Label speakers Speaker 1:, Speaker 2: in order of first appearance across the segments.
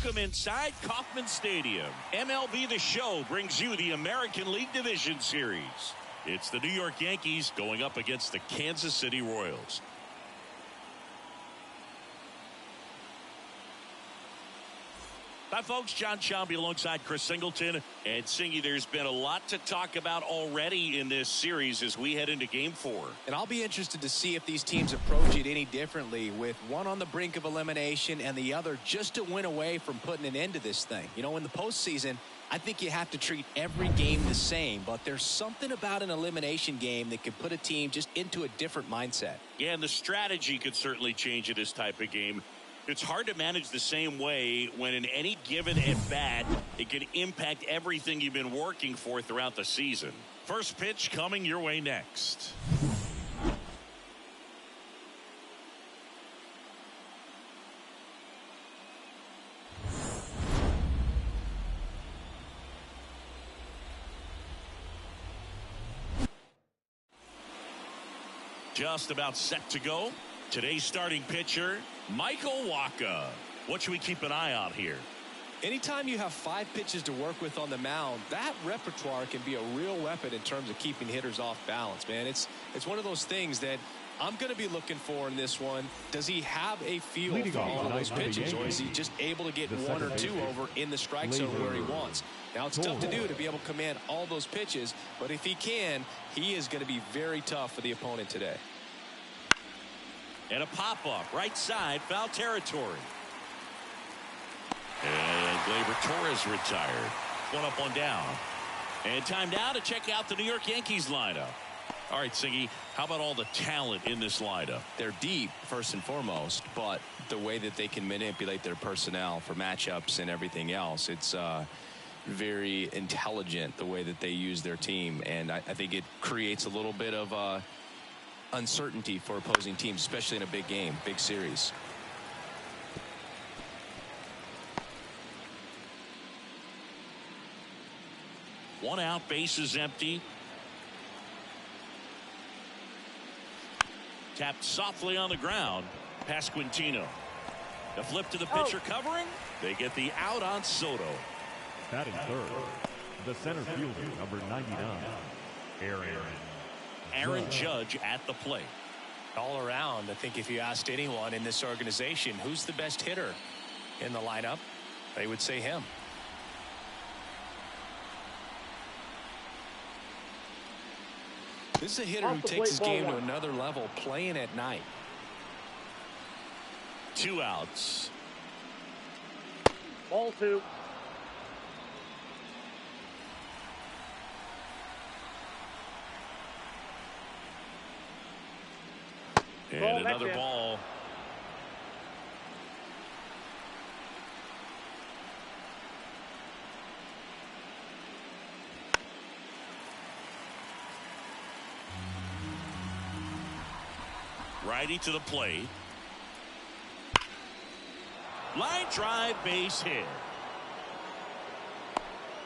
Speaker 1: Welcome inside Kauffman Stadium. MLB The Show brings you the American League Division Series. It's the New York Yankees going up against the Kansas City Royals. Hi, folks. John Sciambi alongside Chris Singleton. And Singy, there's been a lot to talk about already in this series as we head into Game 4.
Speaker 2: And I'll be interested to see if these teams approach it any differently, with one on the brink of elimination and the other just to win away from putting an end to this thing. You know, in the postseason, I think you have to treat every game the same, but there's something about an elimination game that could put a team just into a different mindset.
Speaker 1: Yeah, and the strategy could certainly change in this type of game. It's hard to manage the same way when in any given at-bat, it can impact everything you've been working for throughout the season. First pitch coming your way next. Just about set to go. Today's starting pitcher, Michael Wacha. What should we keep an eye on here?
Speaker 2: Anytime you have 5 pitches to work with on the mound, that repertoire can be a real weapon in terms of keeping hitters off balance, man. It's one of those things that I'm going to be looking for in this one. Does he have a feel for all of those pitches, or is he just able to get 1 or 2 over in the strike zone where he wants? Now, it's tough to do to be able to command all those pitches, but if he can, he is going to be very tough for the opponent today.
Speaker 1: And a pop-up, right side, foul territory. And Gleyber Torres retired. One up, one down. And time now to check out the New York Yankees lineup. All right, Singy, how about all the talent in this lineup?
Speaker 2: They're deep, first and foremost, but the way that they can manipulate their personnel for matchups and everything else, it's very intelligent the way that they use their team. And I think it creates a little bit of uncertainty for opposing teams, especially in a big game, big series.
Speaker 1: One out, base is empty. Tapped softly on the ground. Past Quintino. The flip to the pitcher covering. They get the out on Soto.
Speaker 3: Batting third, the center fielder, number 99,
Speaker 1: Aaron Judge at the plate.
Speaker 2: All around, I think if you asked anyone in this organization who's the best hitter in the lineup, they would say him. This is a hitter who takes his game to another level, playing at night.
Speaker 1: 2 outs.
Speaker 4: Ball 2.
Speaker 1: And another ball. Righty to the plate. Line drive, base hit.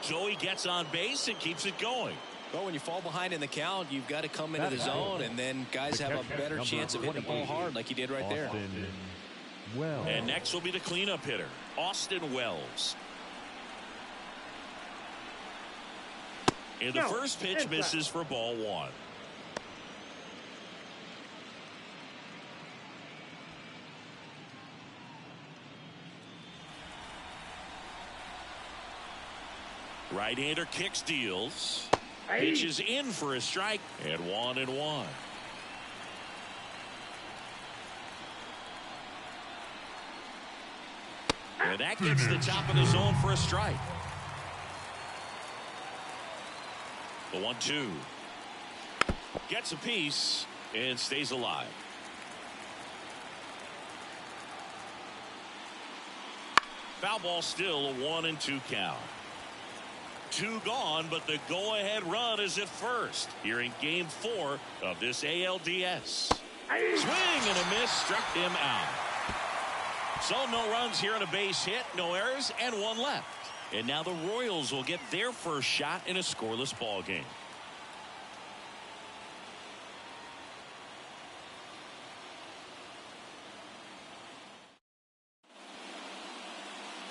Speaker 1: Joey gets on base and keeps it going.
Speaker 2: Well, when you fall behind in the count, you've got to come into the zone, and then guys have a better chance of hitting the ball hard like he did right there.
Speaker 1: And next will be the cleanup hitter, Austin Wells. And the first pitch misses for ball 1. Right-hander kicks, deals. Pitch is in for a strike, and 1-1. And that gets the top of the zone for a strike. The 1-2. Gets a piece and stays alive. Foul ball, still a 1-2 count. 2 gone, but the go-ahead run is at first here in Game 4 of this ALDS. Swing and a miss, struck him out. So no runs here on a base hit, no errors, and 1 left. And now the Royals will get their first shot in a scoreless ball game.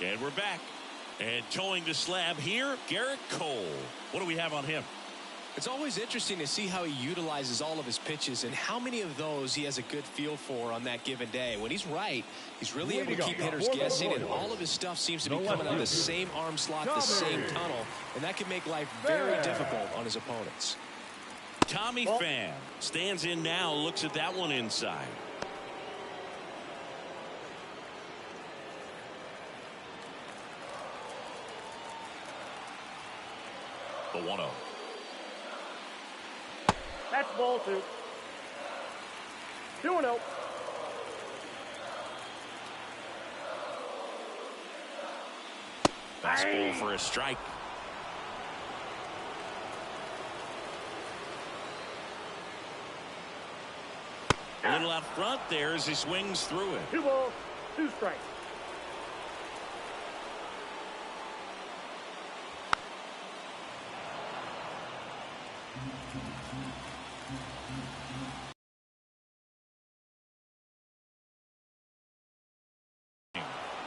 Speaker 1: And we're back. And towing the slab here, Garrett Cole. What do we have on him?
Speaker 2: It's always interesting to see how he utilizes all of his pitches and how many of those he has a good feel for on that given day. When he's right, he's really able to keep hitters guessing, and all of his stuff seems to be coming out of the same arm slot, the same tunnel, and that can make life very difficult on his opponents.
Speaker 1: Tommy Pham stands in now, looks at that one inside. The 1-0.
Speaker 4: That's ball 2. 2-0.
Speaker 1: Fastball for a strike. A little out front there as he swings through it.
Speaker 4: 2 balls, 2 strikes.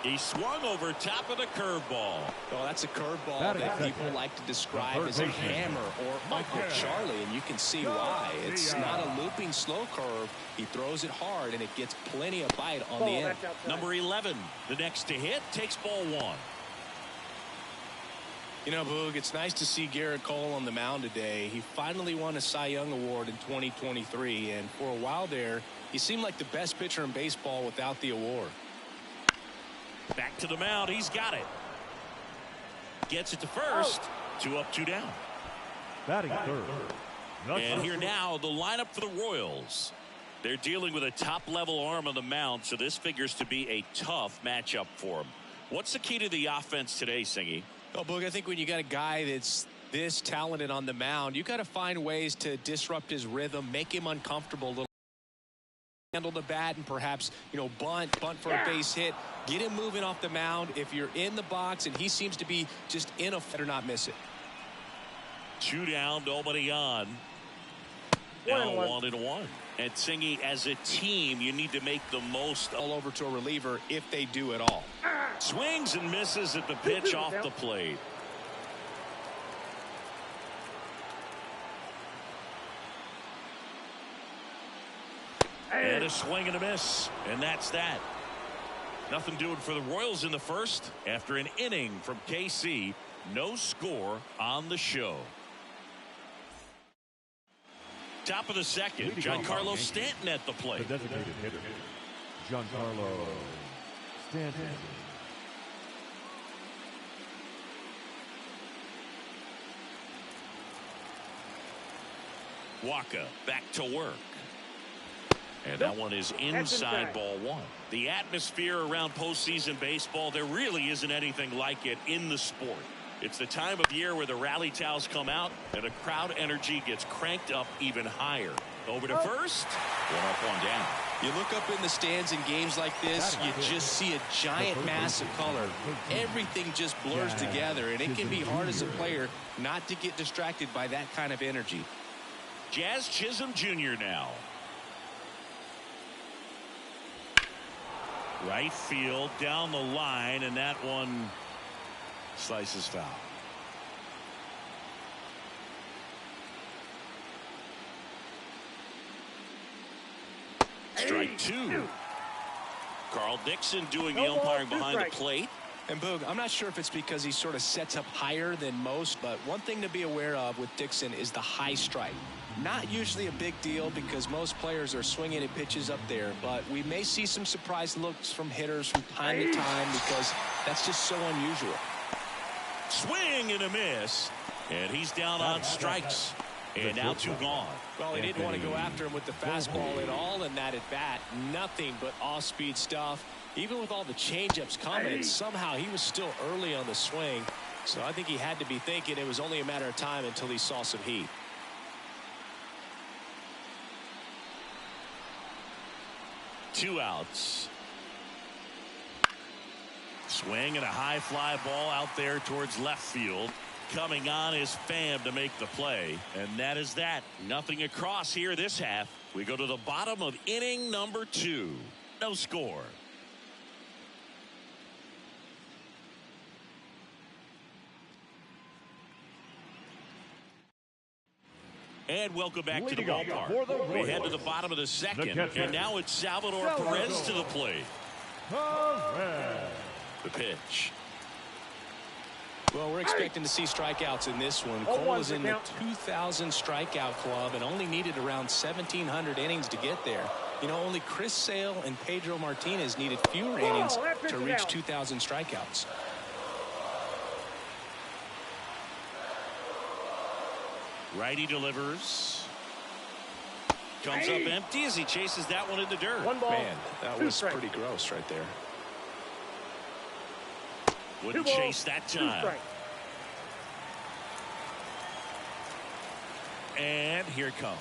Speaker 1: He swung over top of the curveball.
Speaker 2: Well, that's a curveball that people like to describe as a hammer or Uncle Charlie, and you can see why. It's not a looping slow curve. He throws it hard, and it gets plenty of bite on the end.
Speaker 1: Number 11, the next to hit, takes ball 1.
Speaker 2: You know, Boog, it's nice to see Garrett Cole on the mound today. He finally won a Cy Young Award in 2023, and for a while there, he seemed like the best pitcher in baseball without the award.
Speaker 1: Back to the mound. He's got it. Gets it to first. 2 up, 2 down.
Speaker 3: Batting third.
Speaker 1: And here now, the lineup for the Royals. They're dealing with a top-level arm on the mound, so this figures to be a tough matchup for him. What's the key to the offense today, Singy?
Speaker 2: Well, Boog, I think when you got a guy that's this talented on the mound, you got to find ways to disrupt his rhythm, make him uncomfortable a little. Handle the bat and perhaps, bunt for a base hit. Get him moving off the mound. If you're in the box and he seems to be just in a better not miss it.
Speaker 1: 2 down, nobody on. Now 1-1. And Singy, as a team, you need to make the most.
Speaker 2: All over to a reliever if they do at all.
Speaker 1: Swings and misses at the pitch off the plate. And a swing and a miss. And that's that. Nothing doing for the Royals in the first. After an inning from KC, no score on the show. Top of the second, Giancarlo Stanton at the plate.
Speaker 3: The designated hitter, Giancarlo Stanton.
Speaker 1: Waka back to work. And that one is inside ball 1. The atmosphere around postseason baseball, there really isn't anything like it in the sport. It's the time of year where the rally towels come out and the crowd energy gets cranked up even higher. Over to first. 1 up, 1 down.
Speaker 2: You look up in the stands in games like this, you just see a giant mass of color. Everything just blurs together, and it can be hard as a player not to get distracted by that kind of energy.
Speaker 1: Jazz Chisholm Jr. now. Right field down the line, and that one slices foul. Strike 2. Carl Dixon doing the umpiring behind the plate.
Speaker 2: And Boog, I'm not sure if it's because he sort of sets up higher than most, but one thing to be aware of with Dixon is the high strike. Not usually a big deal because most players are swinging at pitches up there, but we may see some surprise looks from hitters from time to time because that's just so unusual.
Speaker 1: Swing and a miss, and he's down on strikes. And now 2 gone.
Speaker 2: Well, he didn't want to go after him with the fastball at all in that at bat. Nothing but off-speed stuff. Even with all the changeups coming, somehow he was still early on the swing. So I think he had to be thinking it was only a matter of time until he saw some heat.
Speaker 1: Two outs. Swing and a high fly ball out there towards left field. Coming on is Pham to make the play. And that is that. Nothing across here this half. We go to the bottom of inning number 2. No score. And welcome back to the
Speaker 3: Leading up
Speaker 1: ballpark.
Speaker 3: for the
Speaker 1: We head
Speaker 3: Royals,
Speaker 1: to the bottom of the second.
Speaker 3: catcher,
Speaker 1: And now it's Salvador Perez to the plate.
Speaker 3: Perez.
Speaker 1: The pitch.
Speaker 2: Well, we're expecting to see strikeouts in this one. Cole is in the 2,000 strikeout club and only needed around 1,700 innings to get there. You know, only Chris Sale and Pedro Martinez needed fewer innings to reach 2,000 strikeouts.
Speaker 1: Righty delivers. Comes up empty as he chases that one in the dirt.
Speaker 4: One ball.
Speaker 2: Man, that was pretty gross right there.
Speaker 1: Wouldn't chase that time. And here it comes.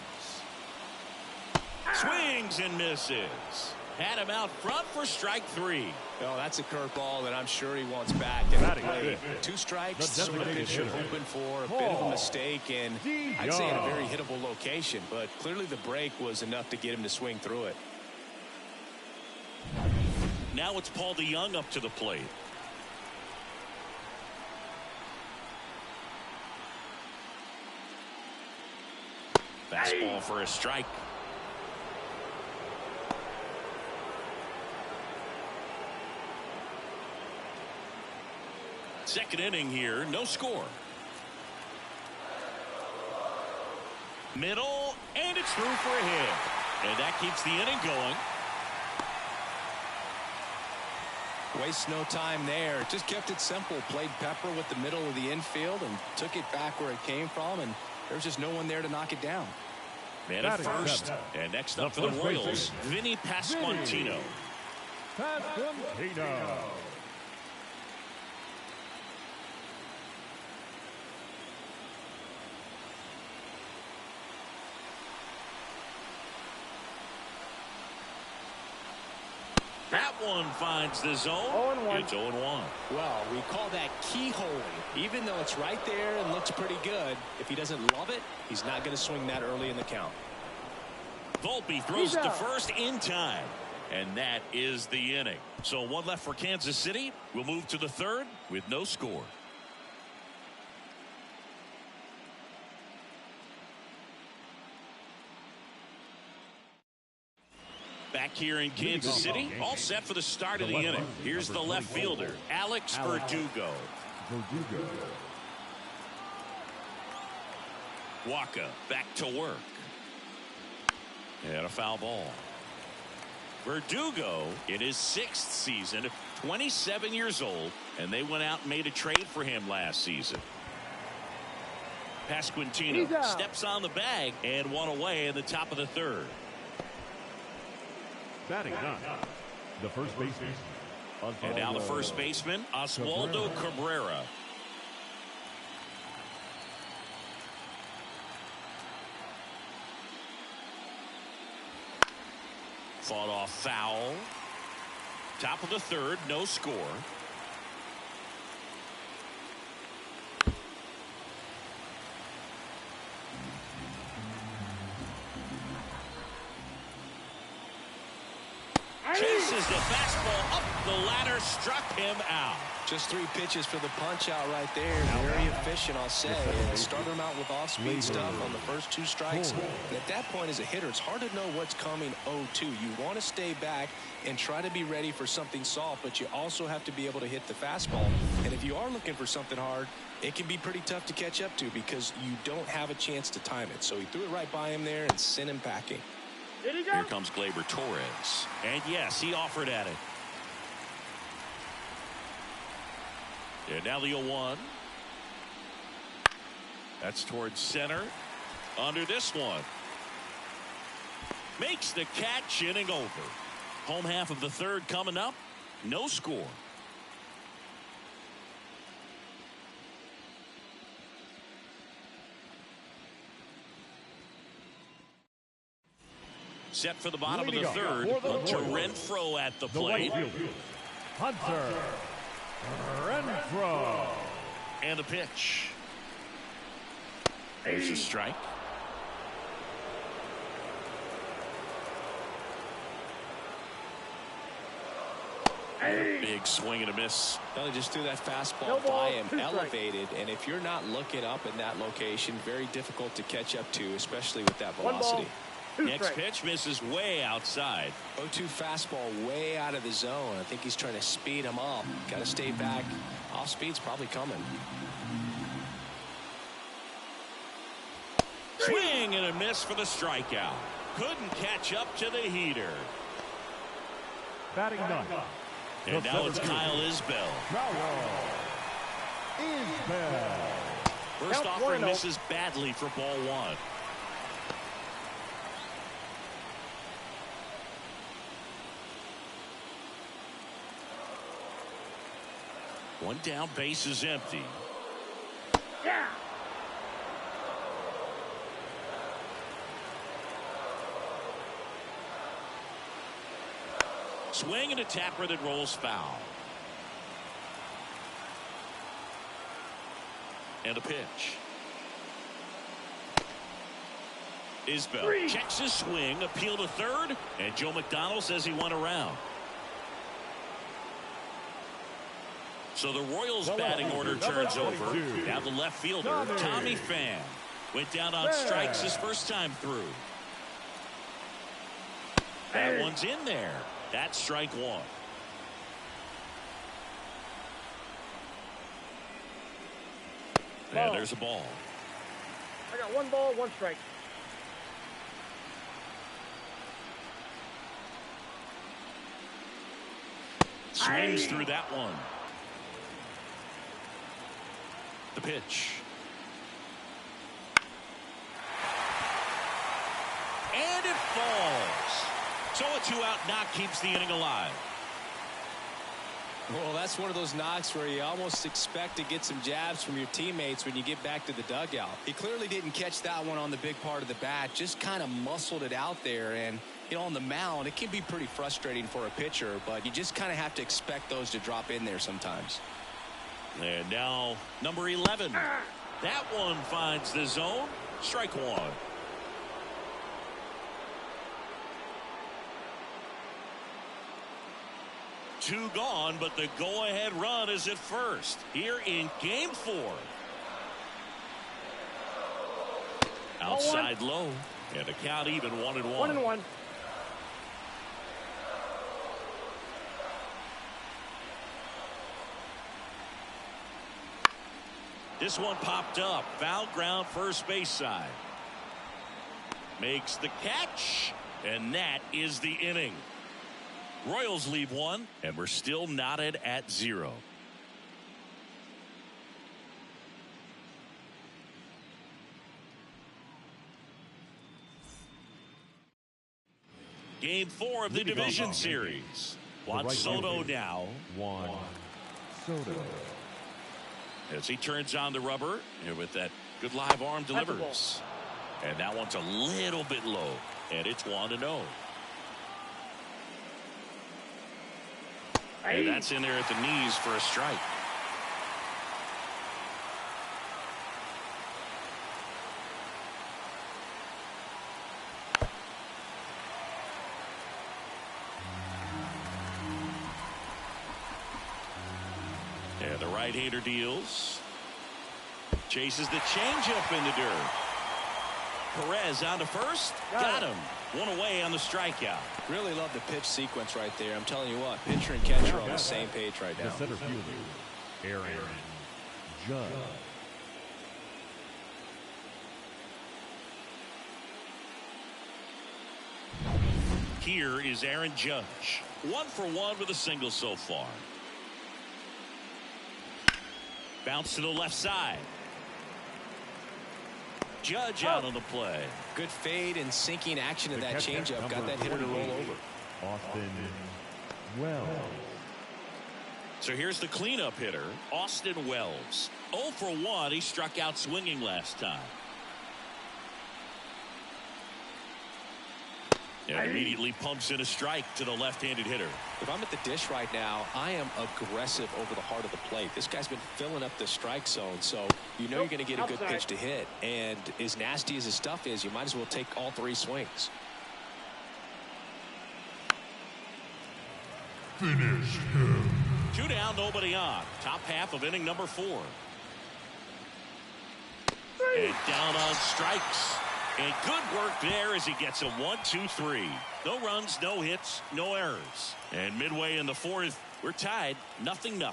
Speaker 1: Swings and misses. Had him out front for strike 3.
Speaker 2: Oh, that's a curveball that I'm sure he wants back at the plate. 2 strikes, sort of pitcher hoping for a bit of a mistake, and I'd say in a very hittable location, but clearly the break was enough to get him to swing through it.
Speaker 1: Now it's Paul DeYoung up to the plate. Fastball for a strike. Second inning here, no score. Middle, and it's through for a hit. And that keeps the inning going.
Speaker 2: Waste no time there. Just kept it simple. Played pepper with the middle of the infield and took it back where it came from, and there's just no one there to knock it down.
Speaker 1: Man at first. And next up for the Royals, Vinny Pasquantino.
Speaker 3: Pasquantino.
Speaker 1: That one finds the zone.
Speaker 4: 0-1.
Speaker 1: It's 0-1.
Speaker 2: Well, we call that keyholing. Even though it's right there and looks pretty good, if he doesn't love it, he's not going to swing that early in the count.
Speaker 1: Volpe throws it to first in time. And that is the inning. So one left for Kansas City. We'll move to the third with no score. Back here in Kansas City, all set for the start of the inning. Here's the left fielder, Alex Verdugo. Waka back to work. And a foul ball. Verdugo in his 6th season, 27 years old, and they went out and made a trade for him last season. Pasquantino steps on the bag and one away in the top of the third.
Speaker 3: Batting nine, the first baseman.
Speaker 1: And now the first baseman, Oswaldo Cabrera. Fought off foul. Top of the third, no score. Chases the fastball up the ladder, struck him out.
Speaker 2: Just 3 pitches for the punch out right there. Very efficient, I'll say. And start him out with off-speed stuff on the first 2 strikes. And at that point as a hitter, it's hard to know what's coming 0-2. You want to stay back and try to be ready for something soft, but you also have to be able to hit the fastball. And if you are looking for something hard, it can be pretty tough to catch up to because you don't have a chance to time it. So he threw it right by him there and sent him packing.
Speaker 1: Here comes Gleyber Torres. And yes, he offered at it. And now the 0-1. That's towards center. Under this one. Makes the catch, inning over. Home half of the third coming up. No score. Set for the bottom of the third. Hunter Renfroe at the plate.
Speaker 3: Hunter Renfroe.
Speaker 1: And the pitch. There's a strike. Big swing and a miss.
Speaker 2: Well, he just threw that fastball
Speaker 4: No ball,
Speaker 2: by him,
Speaker 4: 2 strikes.
Speaker 2: elevated, and if you're not looking up in that location, very difficult to catch up to, especially with that
Speaker 4: 1
Speaker 2: velocity.
Speaker 4: ball, 2
Speaker 1: Next
Speaker 4: strikes.
Speaker 1: pitch misses way outside.
Speaker 2: 0-2 fastball way out of the zone. I think he's trying to speed him up. Got to stay back. Off speed's probably coming.
Speaker 1: Swing and a miss for the strikeout. Couldn't catch up to the heater.
Speaker 3: Batting ninth.
Speaker 1: And now it's Kyle Isbell. First
Speaker 4: Count
Speaker 1: offering
Speaker 4: 1-0.
Speaker 1: misses badly for ball 1. One down, base is empty.
Speaker 4: Yeah.
Speaker 1: Swing and a tapper that rolls foul. And a pitch. Isbell checks his swing, appeal to third, and Joe McDonald says he won around. So the Royals batting order turns over. Now the left fielder, Tommy Pham, went down on strikes his first time through. That one's in there. That's strike 1. And there's a ball.
Speaker 4: I got 1 ball, 1 strike.
Speaker 1: Swings through that one. The pitch. And it falls. So a 2-out knock keeps the inning alive.
Speaker 2: Well, that's one of those knocks where you almost expect to get some jabs from your teammates when you get back to the dugout. He clearly didn't catch that one on the big part of the bat, just kind of muscled it out there. And, you know, on the mound, it can be pretty frustrating for a pitcher, but you just kind of have to expect those to drop in there sometimes.
Speaker 1: And now number 11. That one finds the zone. Strike 1. Two gone, but the go-ahead run is at first here in game 4. Outside low, and the count even 1-1.
Speaker 4: 1-1.
Speaker 1: This one popped up. Foul ground, first base side. Makes the catch, and that is the inning. Royals leave 1, and we're still knotted at 0. Game 4 of the division series. Juan Soto now.
Speaker 3: Juan Soto.
Speaker 1: As he turns on the rubber, and with that good live arm delivers. And that one's a little bit low, and it's 1-0. And that's in there at the knees for a strike. And the right-hander deals. Chases the changeup in the dirt. Perez on to first. Got him. One away on the strikeout.
Speaker 2: Really love the pitch sequence right there. I'm telling you what, pitcher and catcher are on the same page right
Speaker 3: The
Speaker 2: now.
Speaker 3: center fielder, Aaron Judge.
Speaker 1: Here is Aaron Judge. 1 for 1 with a single so far. Bounce to the left side. Judge out on the play.
Speaker 2: Good fade and sinking action in
Speaker 3: The
Speaker 2: that
Speaker 3: catcher,
Speaker 2: changeup. Got
Speaker 3: number
Speaker 2: that hitter to roll
Speaker 3: 48,
Speaker 2: over.
Speaker 3: Austin Wells.
Speaker 1: So here's the cleanup hitter, Austin Wells. 0 for 1. He struck out swinging last time. And immediately pumps in a strike to the left-handed hitter.
Speaker 2: If I'm at the dish right now, I am aggressive over the heart of the plate. This guy's been filling up the strike zone, so you know you're going to get a good pitch to hit. And as nasty as his stuff is, you might as well take all 3 swings.
Speaker 5: Finish him.
Speaker 1: 2 down, nobody on. Top half of inning number 4. And down on strikes. And good work there as he gets a 1-2-3. No runs, no hits, no errors. And midway in the 4th, we're tied 0-0.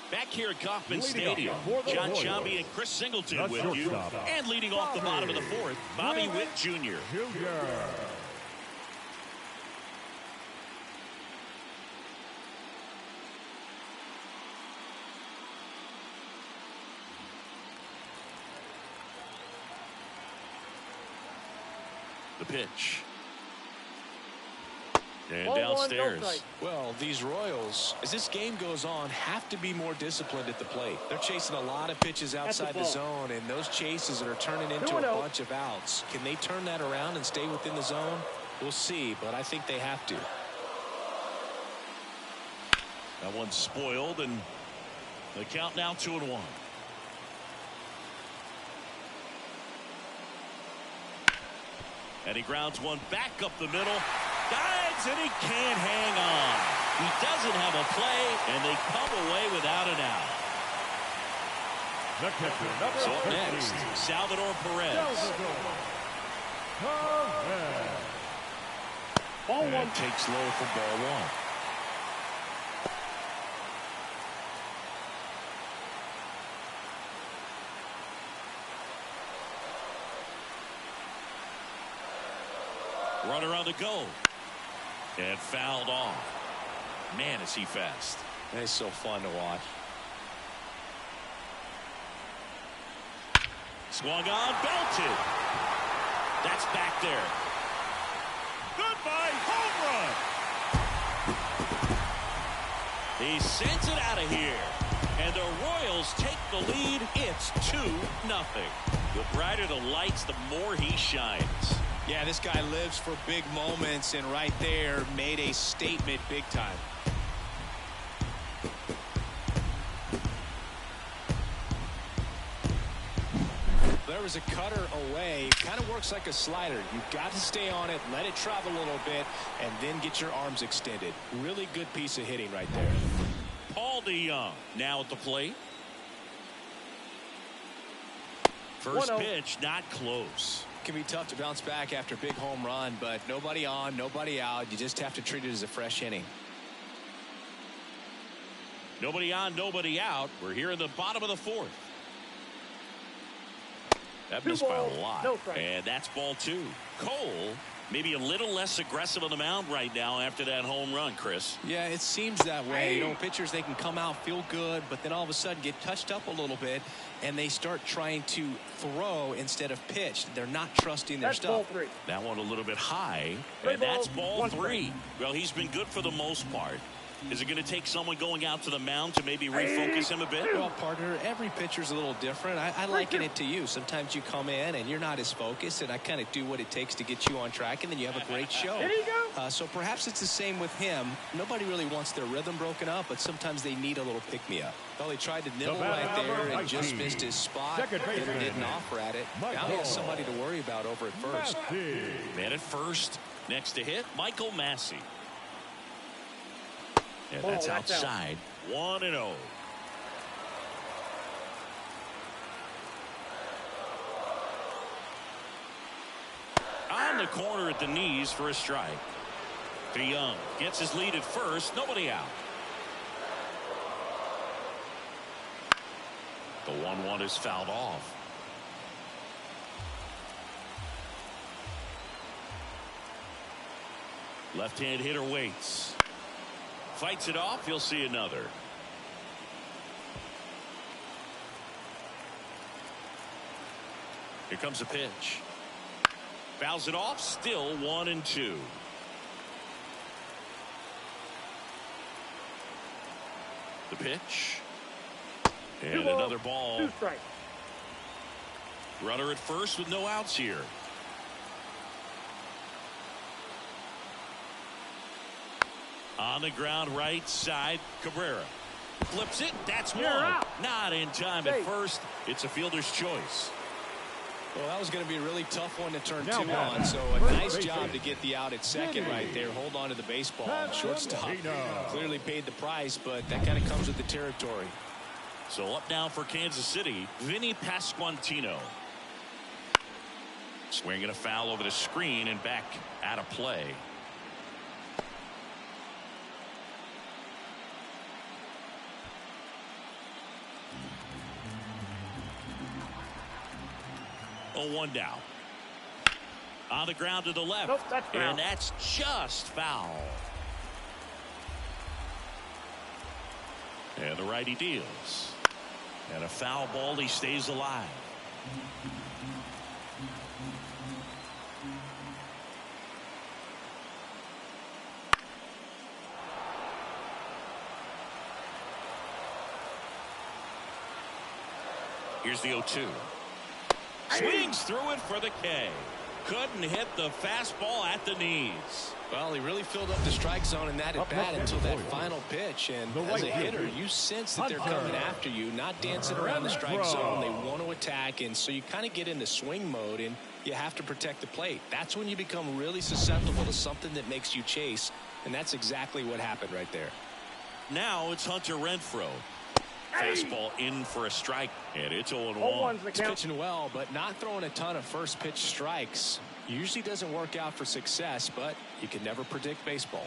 Speaker 1: Back here at Kauffman Stadium, John Sciambi and Chris Singleton with you. And leading off the bottom of the 4th, Bobby Witt Jr. The pitch. And downstairs.
Speaker 2: Well, these Royals, as this game goes on, have to be more disciplined at the plate. They're chasing a lot of pitches outside the zone, and those chases are turning into a bunch of outs. Can they turn that around and stay within the zone? We'll see, but I think they have to.
Speaker 1: That one's spoiled, and the count now 2-1. And he grounds one back up the middle. Dives, and he can't hang on. He doesn't have a play, and they come away without an out. So up next, Salvador Perez.
Speaker 4: Ball
Speaker 1: and
Speaker 4: 1.
Speaker 1: Takes low for ball 1. Runner on the go. And fouled off. Man, is he fast.
Speaker 2: It's so fun to watch.
Speaker 1: Swung on, belted. That's back there. Goodbye, home run. He sends it out of here. And the Royals take the lead. It's 2-0. The brighter the lights, the more he shines.
Speaker 2: Yeah, this guy lives for big moments, and right there made a statement big time. There was a cutter away. Kind of works like a slider. You've got to stay on it, let it travel a little bit, and then get your arms extended. Really good piece of hitting right there.
Speaker 1: Paul DeYoung now at the plate. First pitch, not close.
Speaker 2: Can be tough to bounce back after a big home run, but nobody on, nobody out. You just have to treat it as a fresh inning.
Speaker 1: Nobody on, nobody out. We're here in the bottom of the 4th. That missed by a lot. And that's ball 2. Cole, maybe a little less aggressive on the mound right now after that home run, Chris.
Speaker 2: Yeah, it seems that way. You know, pitchers, they can come out, feel good, but then all of a sudden get touched up a little bit, and they start trying to throw instead of pitch. They're not trusting their stuff.
Speaker 4: Ball 3.
Speaker 1: That one a little bit high, and that's ball 3. Well, he's been good for the most part. Is it going to take someone going out to the mound to maybe refocus him a bit?
Speaker 2: Well, partner, every pitcher's a little different. I liken it to you. Sometimes you come in and you're not as focused, and I kind of do what it takes to get you on track, and then you have a great show.
Speaker 4: There you go.
Speaker 2: So perhaps it's the same with him. Nobody really wants their rhythm broken up, but sometimes they need a little pick-me-up. Well, he tried to nibble right there and just missed his spot. Hitter didn't offer at it. Now he has somebody to worry about over at first.
Speaker 1: Man at first. Next to hit, Michael Massey. And that's outside. 1-0. On the corner at the knees for a strike. DeYoung gets his lead at first. Nobody out. The 1-1 is fouled off. Left-hand hitter waits. Fights it off. He'll see another. Here comes a pitch. Fouls it off. Still 1-2. The pitch. And another ball.
Speaker 4: 2 strikes.
Speaker 1: Runner at first with no outs here. On the ground, right side, Cabrera flips it. That's one. Not in time at first. It's a fielder's choice.
Speaker 2: Well, that was going to be a really tough one to turn
Speaker 3: Now
Speaker 2: two
Speaker 3: back.
Speaker 2: on. So a nice job to get the out at second right there. Hold on to the baseball. Shortstop clearly paid the price, but that kind of comes with the territory.
Speaker 1: So up now for Kansas City, Vinny Pasquantino. Swinging a foul over the screen and back out of play. Oh, 1 down. On the ground to the left.
Speaker 4: Nope, that's foul.
Speaker 1: And that's just foul. And the righty deals. And a foul ball, he stays alive. Here's the 0-2. Swings through it for the K. Couldn't hit the fastball at the knees.
Speaker 2: Well, he really filled up the strike zone in that at bat until that final pitch. And as a hitter, you sense that they're coming after you, not dancing around the strike zone. They want to attack, and so you kind of get into swing mode, and you have to protect the plate. That's when you become really susceptible to something that makes you chase, and that's exactly what happened right there.
Speaker 1: Now it's Hunter Renfroe. Fastball in for a strike, and it's 0-1.
Speaker 2: He's pitching well, but not throwing a ton of first pitch strikes. Usually doesn't work out for success, but you can never predict baseball.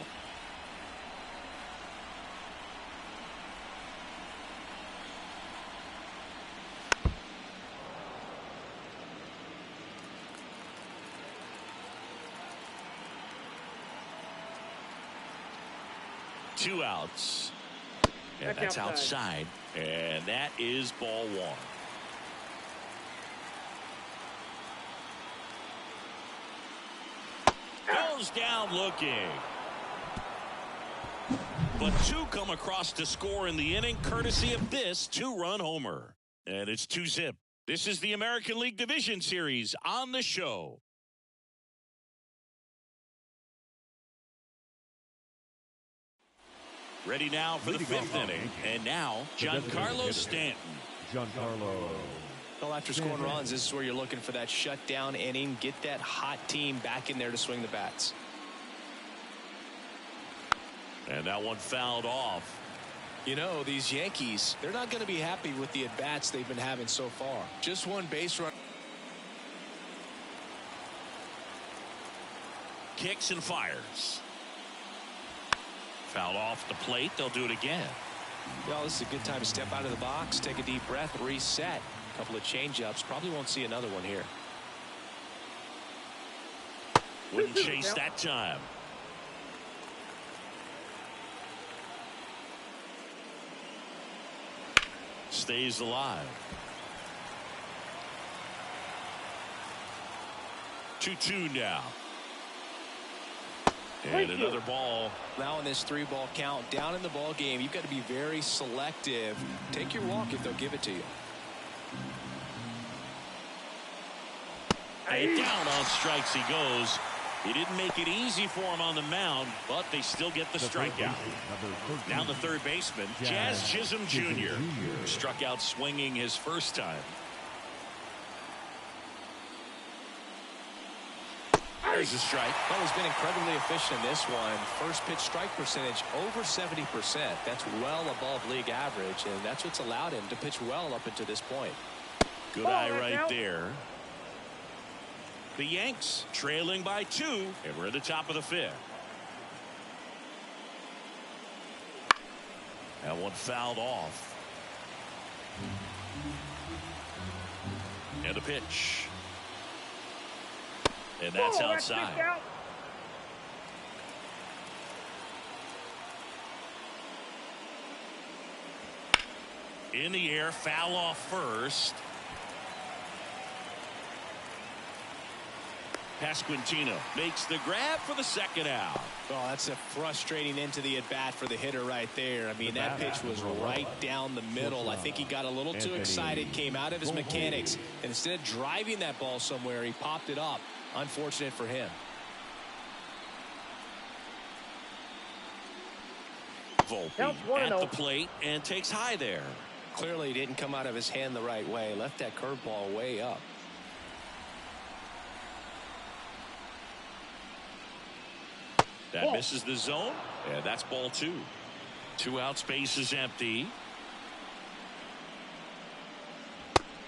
Speaker 1: Two outs. And that's outside. And that is ball 1. Goes down looking. But 2 come across to score in the inning, courtesy of this 2-run homer. And it's 2-zip. This is the American League Division Series on the show. Ready now for the 5th inning. And now, Giancarlo Stanton.
Speaker 3: Giancarlo.
Speaker 2: Well, after scoring runs, this is where you're looking for that shutdown inning. Get that hot team back in there to swing the bats.
Speaker 1: And that one fouled off.
Speaker 2: You know, these Yankees, they're not going to be happy with the at-bats they've been having so far. Just one base run.
Speaker 1: Kicks and fires. Fouled off the plate. They'll do it again.
Speaker 2: Well, this is a good time to step out of the box, take a deep breath, reset. A couple of change-ups. Probably won't see another one here.
Speaker 1: Wouldn't chase that time. Stays alive. 2-2 now. And another ball.
Speaker 2: Now in this 3-ball count, down in the ball game, you've got to be very selective. Take your walk if they'll give it to you.
Speaker 1: And down on strikes he goes. He didn't make it easy for him on the mound, but they still get the strikeout. Now the third baseman, Jazz Chisholm Jr. struck out swinging his first time. There's a strike.
Speaker 2: Well, he's been incredibly efficient in this one. First pitch strike percentage over 70%. That's well above league average, and that's what's allowed him to pitch well up until this point.
Speaker 1: Good eye right there. The Yanks trailing by 2, and we're at the top of the 5th. That one fouled off. And the pitch. And that's outside. In the air, foul off first. Pasquantino makes the grab for the second out.
Speaker 2: Oh, that's a frustrating end to the at-bat for the hitter right there. I mean, that pitch was right down the middle. I think he got a little too excited, came out of his mechanics, and instead of driving that ball somewhere, he popped it up. Unfortunate for him.
Speaker 1: Volpe at the plate and takes high there.
Speaker 2: Clearly didn't come out of his hand the right way. Left that curveball way up.
Speaker 1: That misses the zone, and that's ball 2. 2 outs, base is empty.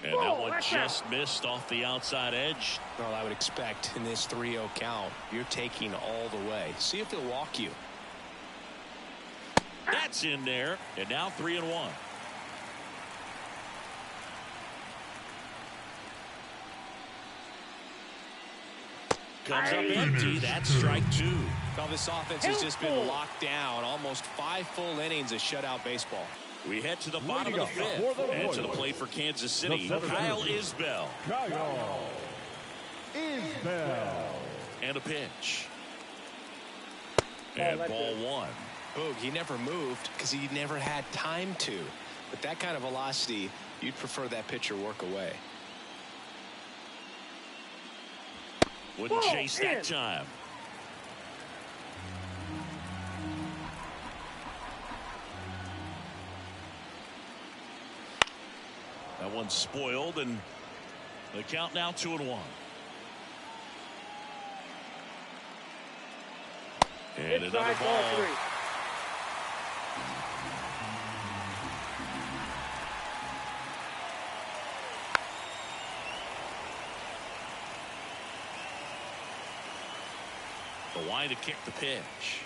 Speaker 1: And that one just missed off the outside edge.
Speaker 2: Well, I would expect in this 3-0 count, you're taking all the way. See if he'll walk you.
Speaker 1: That's in there, and now 3-1. Comes up empty. That's strike 2.
Speaker 2: Well, this offense has just been locked down. Almost 5 full innings of shutout baseball.
Speaker 1: We head to the bottom of the 5th. And to the plate for Kansas City, Kyle Isbell. And a pitch. And ball 1.
Speaker 2: Boog, he never moved because he never had time to. But that kind of velocity, you'd prefer that pitcher work away.
Speaker 1: Wouldn't chase that time. That one's spoiled, and the count now 2-1. And another ball. The line to kick the pitch.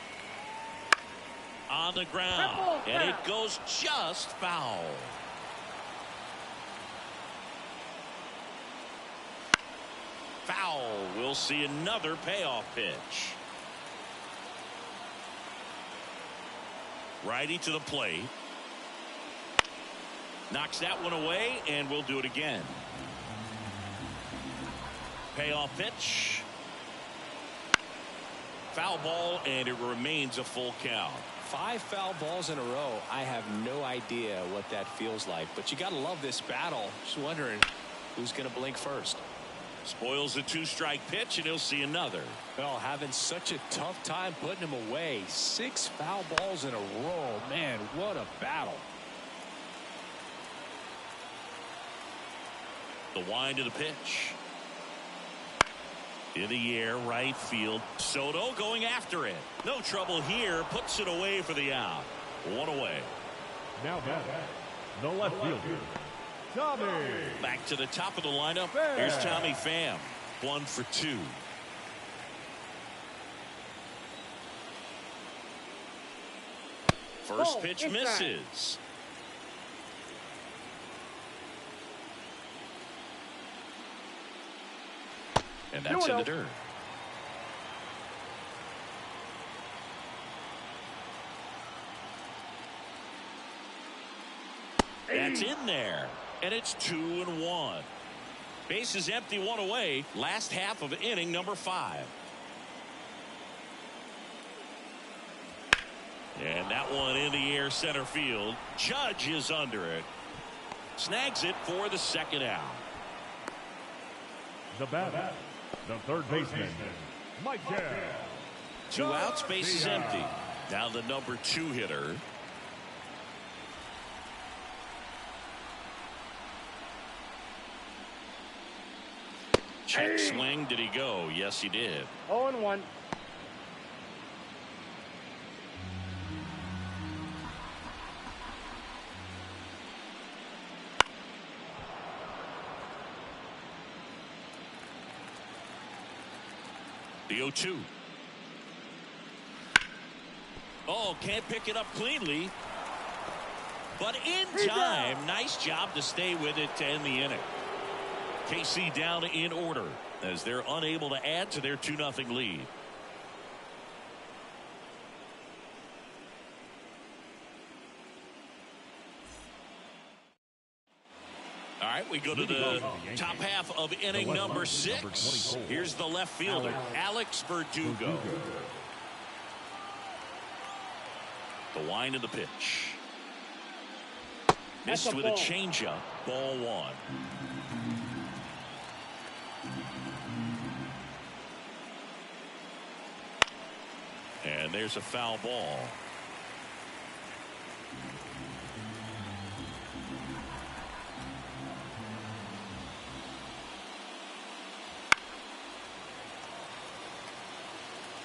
Speaker 1: On the ground. And it goes just foul. Foul. We'll see another payoff pitch. Righty to the plate. Knocks that one away, and we'll do it again. Payoff pitch. Foul ball, and it remains a full count.
Speaker 2: 5 foul balls in a row. I have no idea what that feels like, but you got to love this battle. Just wondering who's going to blink first.
Speaker 1: Spoils a 2-strike pitch, and he'll see another.
Speaker 2: Well, having such a tough time putting him away. 6 foul balls in a row. Man, what a battle.
Speaker 1: The wind to the pitch. In the air, right field. Soto going after it. No trouble here. Puts it away for the out. 1 away.
Speaker 3: Now back, the left fielder, Tommy.
Speaker 1: Back to the top of the lineup. Here's Tommy Pham. 1 for 2. First pitch misses. And that's in the dirt. That's in there. And it's 2-1. Base is empty, 1 away. Last half of inning number 5. And that one in the air, center field. Judge is under it. Snags it for the second out.
Speaker 3: The batter, the third baseman, Mike.
Speaker 1: 2 outs, base is empty. Now the number 2 hitter. Check swing. Did he go? Yes, he did.
Speaker 4: 0-1.
Speaker 1: The 0-2. Oh, can't pick it up cleanly. But in time, nice job to stay with it to end the inning. KC down in order as they're unable to add to their 2-0 lead. All right, we go to the top half of inning number 6. Here's the left fielder, Alex Verdugo. The wind of the pitch. Missed with a changeup. Ball 1. And there's a foul ball.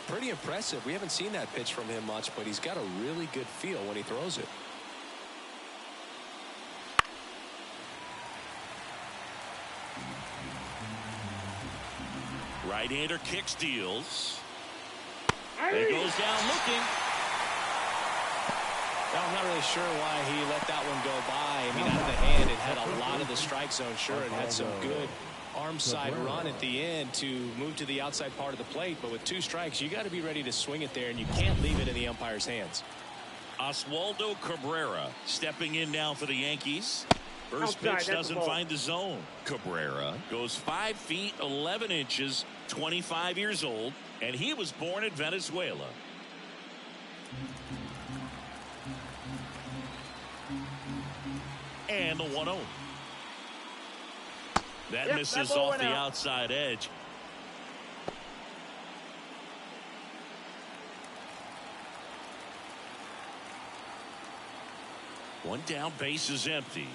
Speaker 2: Pretty pretty impressive. We haven't seen that pitch from him much, but he's got a really good feel when he throws it.
Speaker 1: Right-hander kicks, deals. It goes down looking.
Speaker 2: Well, I'm not really sure why he let that one go by. I mean, out of the hand, it had a lot of the strike zone. Sure, it had some good arm side run at the end to move to the outside part of the plate. But with 2 strikes, you got to be ready to swing it there, and you can't leave it in the umpire's hands.
Speaker 1: Oswaldo Cabrera stepping in now for the Yankees. First pitch doesn't find the zone. Cabrera goes 5 feet 11 inches, 25 years old, and he was born in Venezuela. And the 1-0. That misses off the outside edge. One down, base is empty.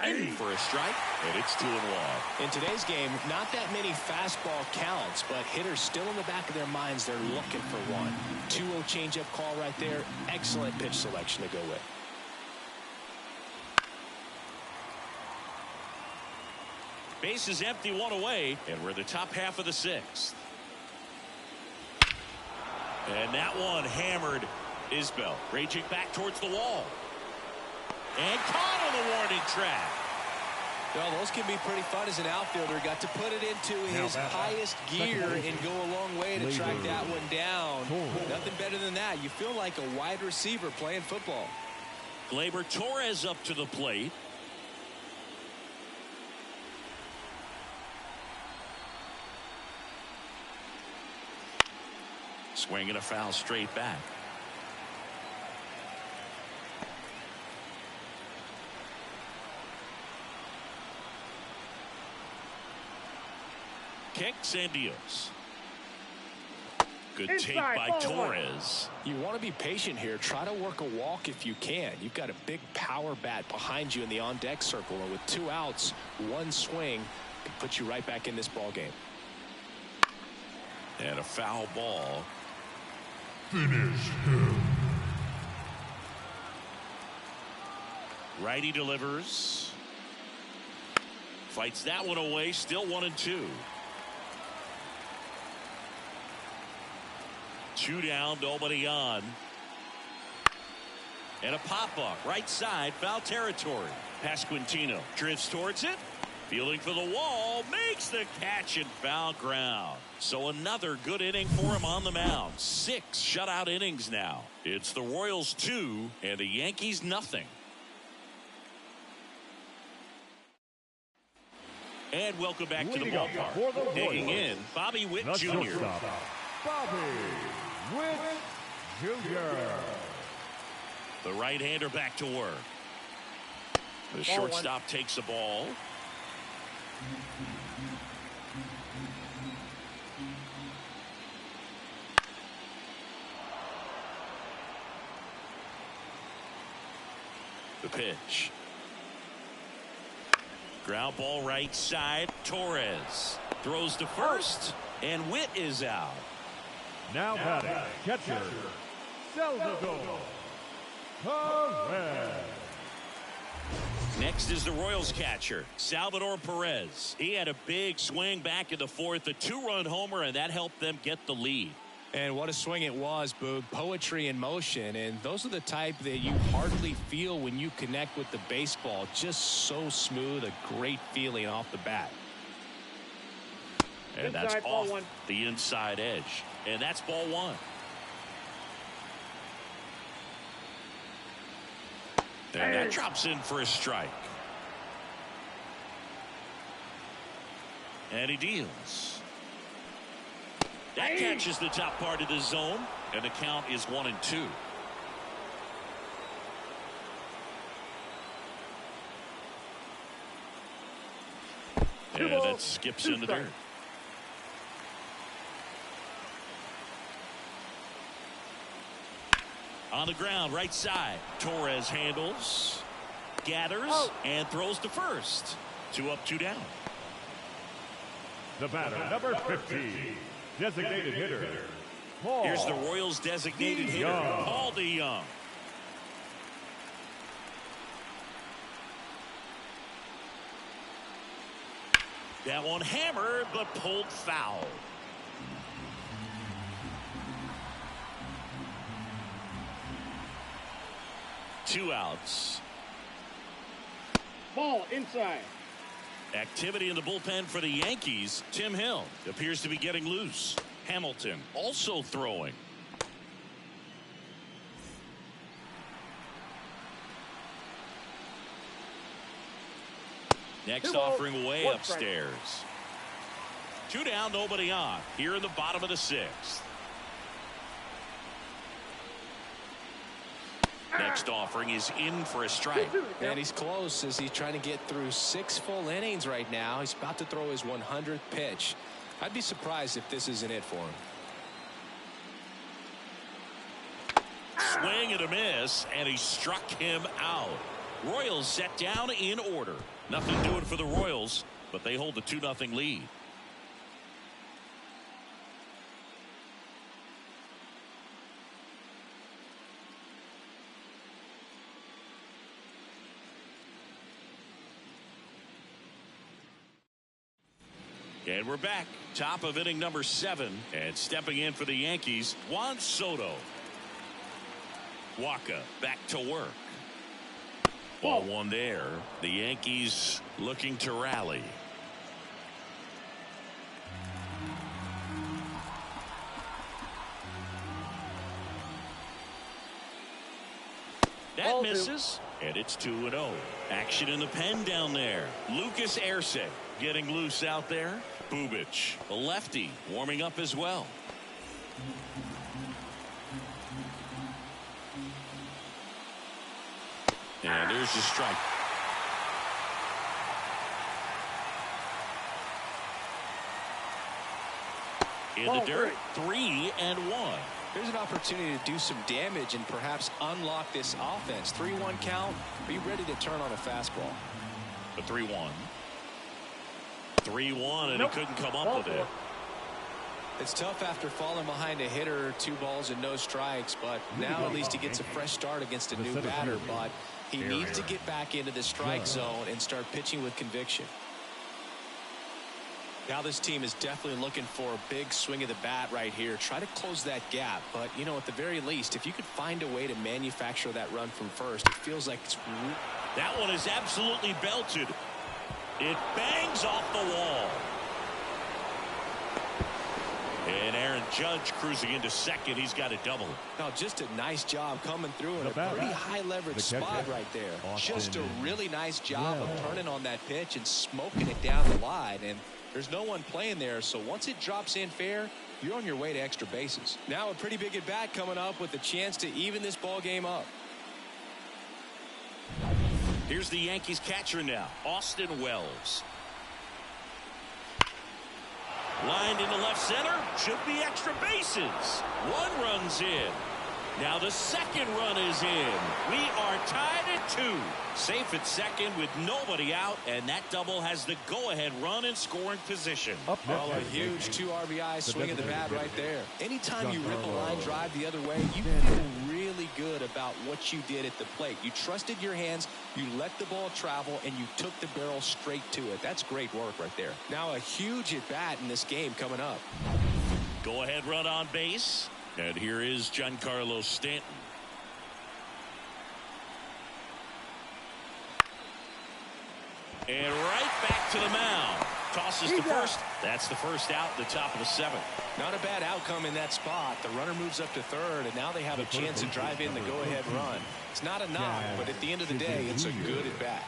Speaker 1: In for a strike, and it's 2-1.
Speaker 2: In today's game, not that many fastball counts, but hitters still in the back of their minds, they're looking for one. 2-0 changeup call right there. Excellent pitch selection to go with.
Speaker 1: Base is empty, 1 away, and we're in the top half of the 6th. And that one hammered Isbell, raging back towards the wall. And caught on the warning track.
Speaker 2: Well, those can be pretty fun as an outfielder. Got to put it into his highest gear and go a long way to track that one down. Nothing better than that. You feel like a wide receiver playing football.
Speaker 1: Gleyber Torres up to the plate. Swinging a foul straight back. Kicks and deals. Good take by Torres.
Speaker 2: You want to be patient here. Try to work a walk if you can. You've got a big power bat behind you in the on-deck circle, and with 2 outs, 1 swing can put you right back in this ball game.
Speaker 1: And a foul ball.
Speaker 3: Finish him.
Speaker 1: Righty delivers. Fights that one away. Still 1-2. 2 down, nobody on. And a pop-up, right side, foul territory. Pasquantino drifts towards it. Fielding for the wall, makes the catch in foul ground. So another good inning for him on the mound. 6 shutout innings now. It's the Royals 2 and the Yankees nothing. And welcome back to the ballpark. Digging in, Bobby Witt Jr.
Speaker 3: Bobby Witt Jr.
Speaker 1: The right-hander back to work. The shortstop takes the ball. The pitch. Ground ball right side. Torres throws to first, and Witt is out.
Speaker 3: Now batting, catcher, Salvador Perez.
Speaker 1: Next is the Royals catcher, Salvador Perez. He had a big swing back in the 4th, a 2-run homer, and that helped them get the lead.
Speaker 2: And what a swing it was, Boog. Poetry in motion, and those are the type that you hardly feel when you connect with the baseball. Just so smooth, a great feeling off the bat.
Speaker 1: And that's off the inside edge. And that's ball 1. And that drops in for a strike. And he deals. That catches the top part of the zone, and the count is 1-2. And that skips into there. On the ground, right side. Torres handles, gathers, and throws to first. 2 up, 2 down.
Speaker 3: The batter, number 50, designated hitter.
Speaker 1: Here's the Royals designated hitter, Paul DeYoung. That one hammered, but pulled foul. Two outs.
Speaker 4: Ball inside.
Speaker 1: Activity in the bullpen for the Yankees. Tim Hill appears to be getting loose. Hamilton also throwing. Next offering away upstairs. Two down, nobody on. Here in the bottom of the sixth. Next offering is in for a strike.
Speaker 2: And he's close as he's trying to get through 6 full innings right now. He's about to throw his 100th pitch. I'd be surprised if this isn't it for him.
Speaker 1: Swing and a miss, and he struck him out. Royals set down in order. Nothing doing for the Royals, but they hold the 2-0 lead. And we're back. Top of inning number 7. And stepping in for the Yankees, Juan Soto. Waka back to work. Ball one there. The Yankees looking to rally. That misses. And it's 2-0. Action in the pen down there. Lucas Erce getting loose out there. Bubic, the lefty, warming up as well. And there's the strike. In the dirt, 3-1.
Speaker 2: There's an opportunity to do some damage and perhaps unlock this offense. 3-1 count. Be ready to turn on a fastball.
Speaker 1: The 3-1. 3-1, and he couldn't come up with it.
Speaker 2: It's tough after falling behind a hitter, 2 balls and no strikes, but now at least he gets a fresh start against a new batter. But he needs to get back into the strike zone and start pitching with conviction. Now this team is definitely looking for a big swing of the bat right here. Try to close that gap, but you know, at the very least, if you could find a way to manufacture that run from first, it feels like it's...
Speaker 1: That one is absolutely belted. It bangs off the wall. And Aaron Judge cruising into second. He's got a double.
Speaker 2: No, just a nice job coming through in a pretty high leverage spot right there. Just a really nice job of turning on that pitch and smoking it down the line. And there's no one playing there, so once it drops in fair, you're on your way to extra bases. Now a pretty big at bat coming up with a chance to even this ball game up.
Speaker 1: Here's the Yankees catcher now, Austin Wells. Lined into left center, should be extra bases. 1 run's in. Now the second run is in. We are tied at 2. Safe at second with nobody out, and that double has the go-ahead run in scoring position.
Speaker 2: Well, a huge 2 RBI swing of the bat right there. Anytime you rip a line drive the other way, you feel really good about what you did at the plate. You trusted your hands, you let the ball travel, and you took the barrel straight to it. That's great work right there. Now a huge at bat in this game coming up.
Speaker 1: Go-ahead run on base. And here is Giancarlo Stanton. And right back to the mound. Tosses to first. That's the first out at the top of the 7th.
Speaker 2: Not a bad outcome in that spot. The runner moves up to third, and now they have a chance to drive in the go-ahead run. It's not a knock, but at the end of the day, it's a good at bat.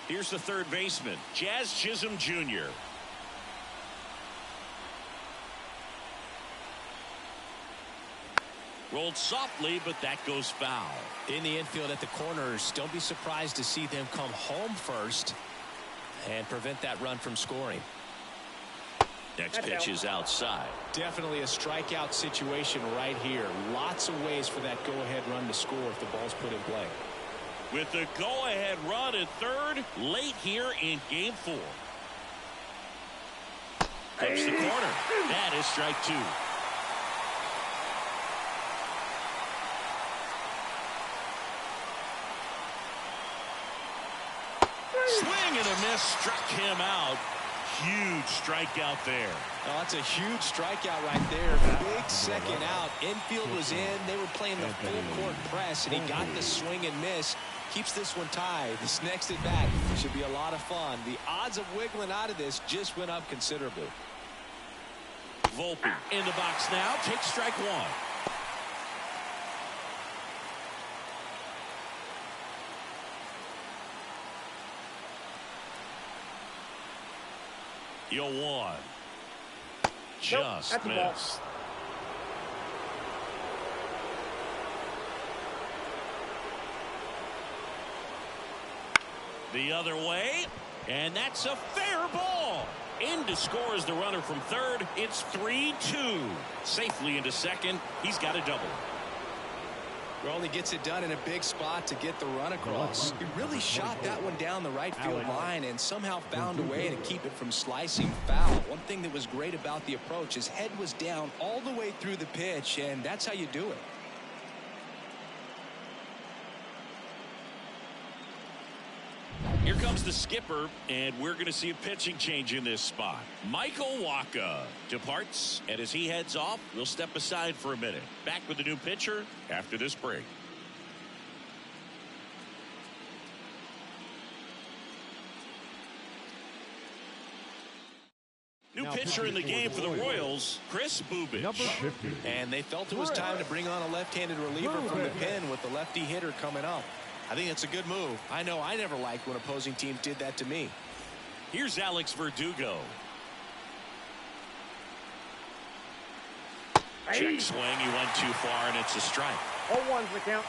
Speaker 1: Here's the third baseman, Jazz Chisholm Jr. Rolled softly, but that goes foul.
Speaker 2: In the infield at the corners, don't be surprised to see them come home first and prevent that run from scoring.
Speaker 1: Next pitch is outside.
Speaker 2: Definitely a strikeout situation right here. Lots of ways for that go-ahead run to score if the ball's put in play.
Speaker 1: With the go-ahead run at third, late here in Game 4. Flips the corner. That is strike 2. Swing and a miss, struck him out. Huge strikeout there.
Speaker 2: Oh, that's a huge strikeout right there. Big second out. Infield was in. They were playing the full court press, and he got the swing and miss. Keeps this one tied. This next at bat should be a lot of fun. The odds of wiggling out of this just went up considerably.
Speaker 1: Volpe in the box now. Takes strike 1. Yo, 1. Just missed. The other way, and that's a fair ball. In to score is the runner from third. It's 3-2. Safely into second. He's got a double.
Speaker 2: Well, he gets it done in a big spot to get the run across. He really shot that one down the right field line and somehow found a way to keep it from slicing foul. One thing that was great about the approach, his head was down all the way through the pitch, and that's how you do it.
Speaker 1: Here comes the skipper, and we're going to see a pitching change in this spot. Michael Wacha departs, and as he heads off, we'll step aside for a minute. Back with the new pitcher after this break. New pitcher in the game for the Royals, Chris Bubich.
Speaker 2: And they felt it was time to bring on a left-handed reliever from the pen with the lefty hitter coming up. I think it's a good move. I know I never liked when opposing teams did that to me.
Speaker 1: Here's Alex Verdugo. Check swing. He went too far, and it's a strike.
Speaker 4: 0-1's the count.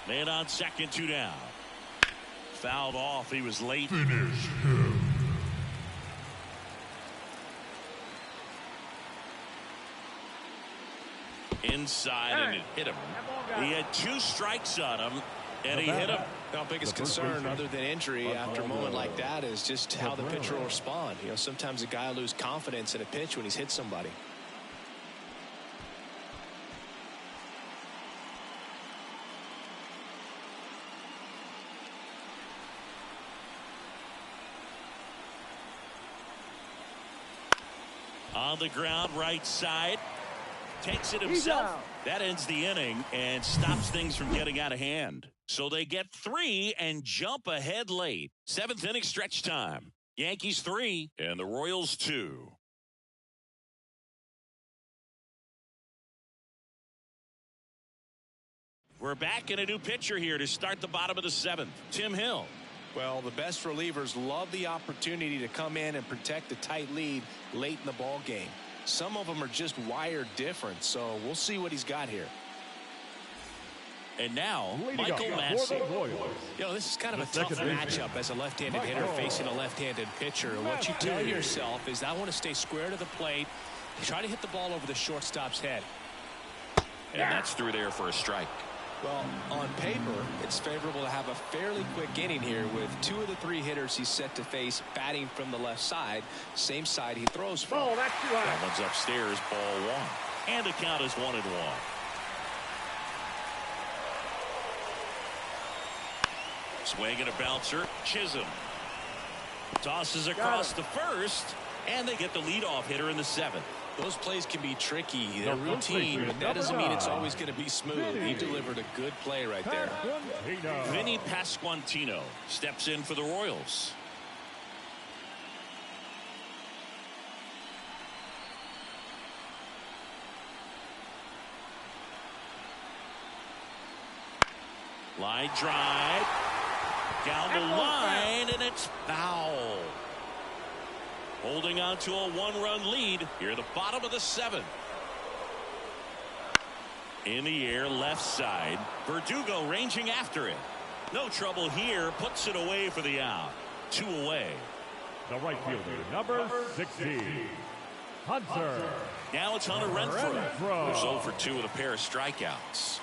Speaker 1: Man on second, 2 down. Fouled off. He was late.
Speaker 5: Finish him.
Speaker 1: Inside, and it hit him. He had 2 strikes on him, and he hit him.
Speaker 2: Our biggest concern, other than injury after a moment like that, is just how the pitcher will respond. You know, sometimes a guy will lose confidence in a pitch when he's hit somebody.
Speaker 1: On the ground, right side. Takes it himself. That ends the inning and stops things from getting out of hand. So they get 3 and jump ahead late. 7th inning stretch time. Yankees 3 and the Royals 2. We're back in a new pitcher here to start the bottom of the 7th. Tim Hill.
Speaker 2: Well, the best relievers love the opportunity to come in and protect a tight lead late in the ball game. Some of them are just wired different, so we'll see what he's got here.
Speaker 1: And now, Michael Massey.
Speaker 2: You know, this is kind of a tough matchup as a left-handed hitter facing a left-handed pitcher. What you tell yourself is, I want to stay square to the plate, try to hit the ball over the shortstop's head.
Speaker 1: And that's through there for a strike.
Speaker 2: Well, on paper, it's favorable to have a fairly quick inning here with 2 of the 3 hitters he's set to face batting from the left side, same side he throws from.
Speaker 4: Oh, that's too high.
Speaker 1: That one's upstairs, ball 1. And the count is 1-1. Swing and a bouncer. Chisholm tosses across the first, and they get the leadoff hitter in the 7th.
Speaker 2: Those plays can be tricky. They're routine, but that doesn't mean it's always going to be smooth. He delivered a good play right there.
Speaker 1: Vinny Pasquantino steps in for the Royals. Line drive. Down the line, and it's foul. Holding on to a 1-run lead here at the bottom of the 7th. In the air, left side. Verdugo ranging after it. No trouble here. Puts it away for the out. 2 away.
Speaker 3: The right fielder, number 16. Hunter.
Speaker 1: Now it's Hunter Renfroe. Who's 0 for 2 with a pair of strikeouts.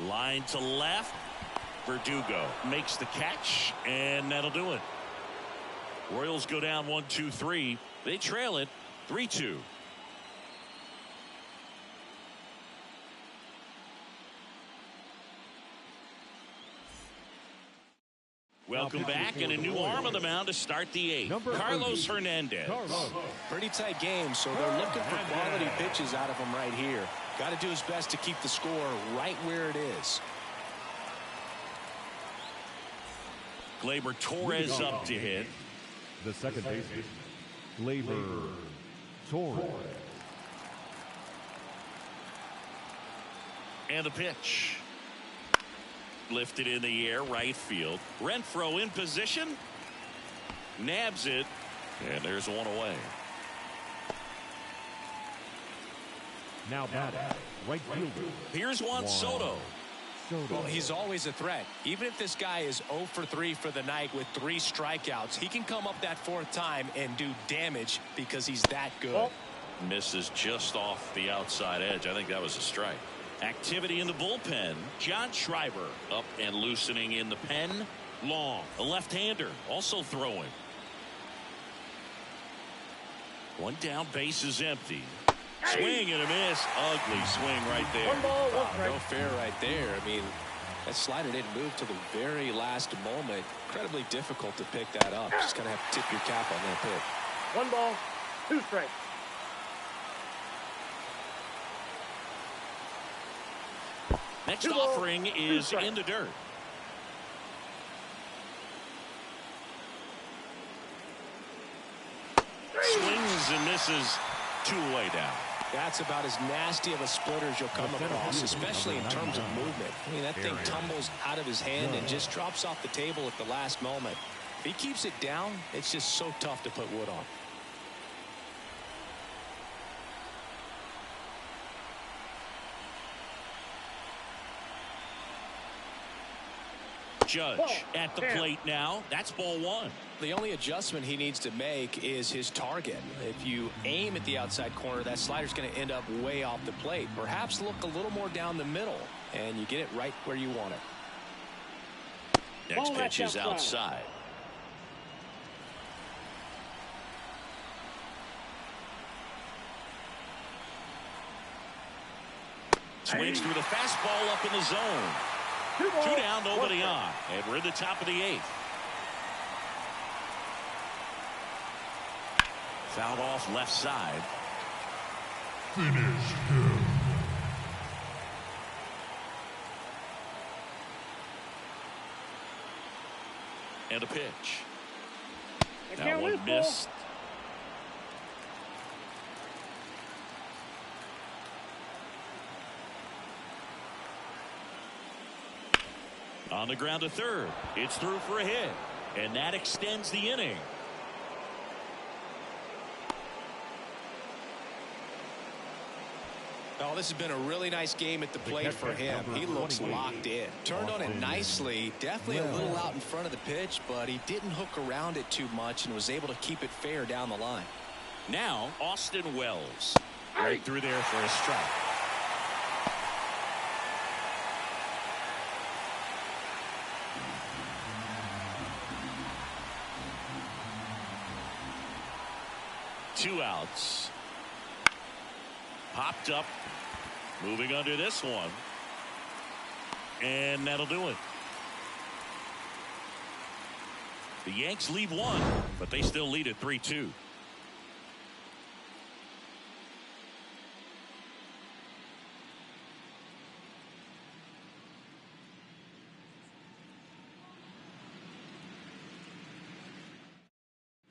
Speaker 1: Line to left. Verdugo makes the catch, and that'll do it. Royals go down 1-2-3. They trail it 3-2. Welcome back, and a new arm on the mound to start the 8th. Carlos Hernandez.
Speaker 2: Pretty tight game, so they're looking for quality pitches out of him right here. Got to do his best to keep the score right where it is.
Speaker 1: Gleyber Torres up to hit.
Speaker 3: The second baseman, Gleyber Torres.
Speaker 1: And the pitch. Lifted in the air, right field. Renfroe in position. Nabs it. And there's one away.
Speaker 3: Now batting, right fielder.
Speaker 1: Here's Juan Soto.
Speaker 2: Well, he's always a threat. Even if this guy is 0 for 3 for the night with 3 strikeouts, he can come up that 4th time and do damage because he's that good.
Speaker 1: Misses just off the outside edge. I think that was a strike. Activity in the bullpen. John Schreiber up and loosening in the pen. Long, a left-hander, also throwing. One down, base is empty. Swing and a miss. Ugly swing right there.
Speaker 4: 1 ball, 1 strike.
Speaker 2: No fair right there. I mean, that slider didn't move to the very last moment. Incredibly difficult to pick that up. Just gonna have to tip your cap on that pitch.
Speaker 4: 1 ball, 2 strikes.
Speaker 1: Next offering is in the dirt. Swings and misses. 2 away down.
Speaker 2: That's about as nasty of a splitter as you'll come across, especially in terms of movement. I mean, that thing tumbles out of his hand and just drops off the table at the last moment. If he keeps it down, it's just so tough to put wood on.
Speaker 1: Judge at the plate now. That's ball 1.
Speaker 2: The only adjustment he needs to make is his target. If you aim at the outside corner, that slider's going to end up way off the plate. Perhaps look a little more down the middle, and you get it right where you want it.
Speaker 1: Next pitch is outside. Swings through the fastball up in the zone. 2 down, nobody on. And we're in the top of the 8th. Fouled off left side.
Speaker 5: Finish him.
Speaker 1: And a pitch. That one missed. On the ground to third. It's through for a hit. And that extends the inning.
Speaker 2: Oh, this has been a really nice game at the plate for him. He looks locked in. Turned on it nicely. Definitely a little out in front of the pitch, but he didn't hook around it too much and was able to keep it fair down the line.
Speaker 1: Now, Austin Wells. Right through there for a strike. Two outs. Popped up. Moving under this one. And that'll do it. The Yanks lead 1, but they still lead at 3-2.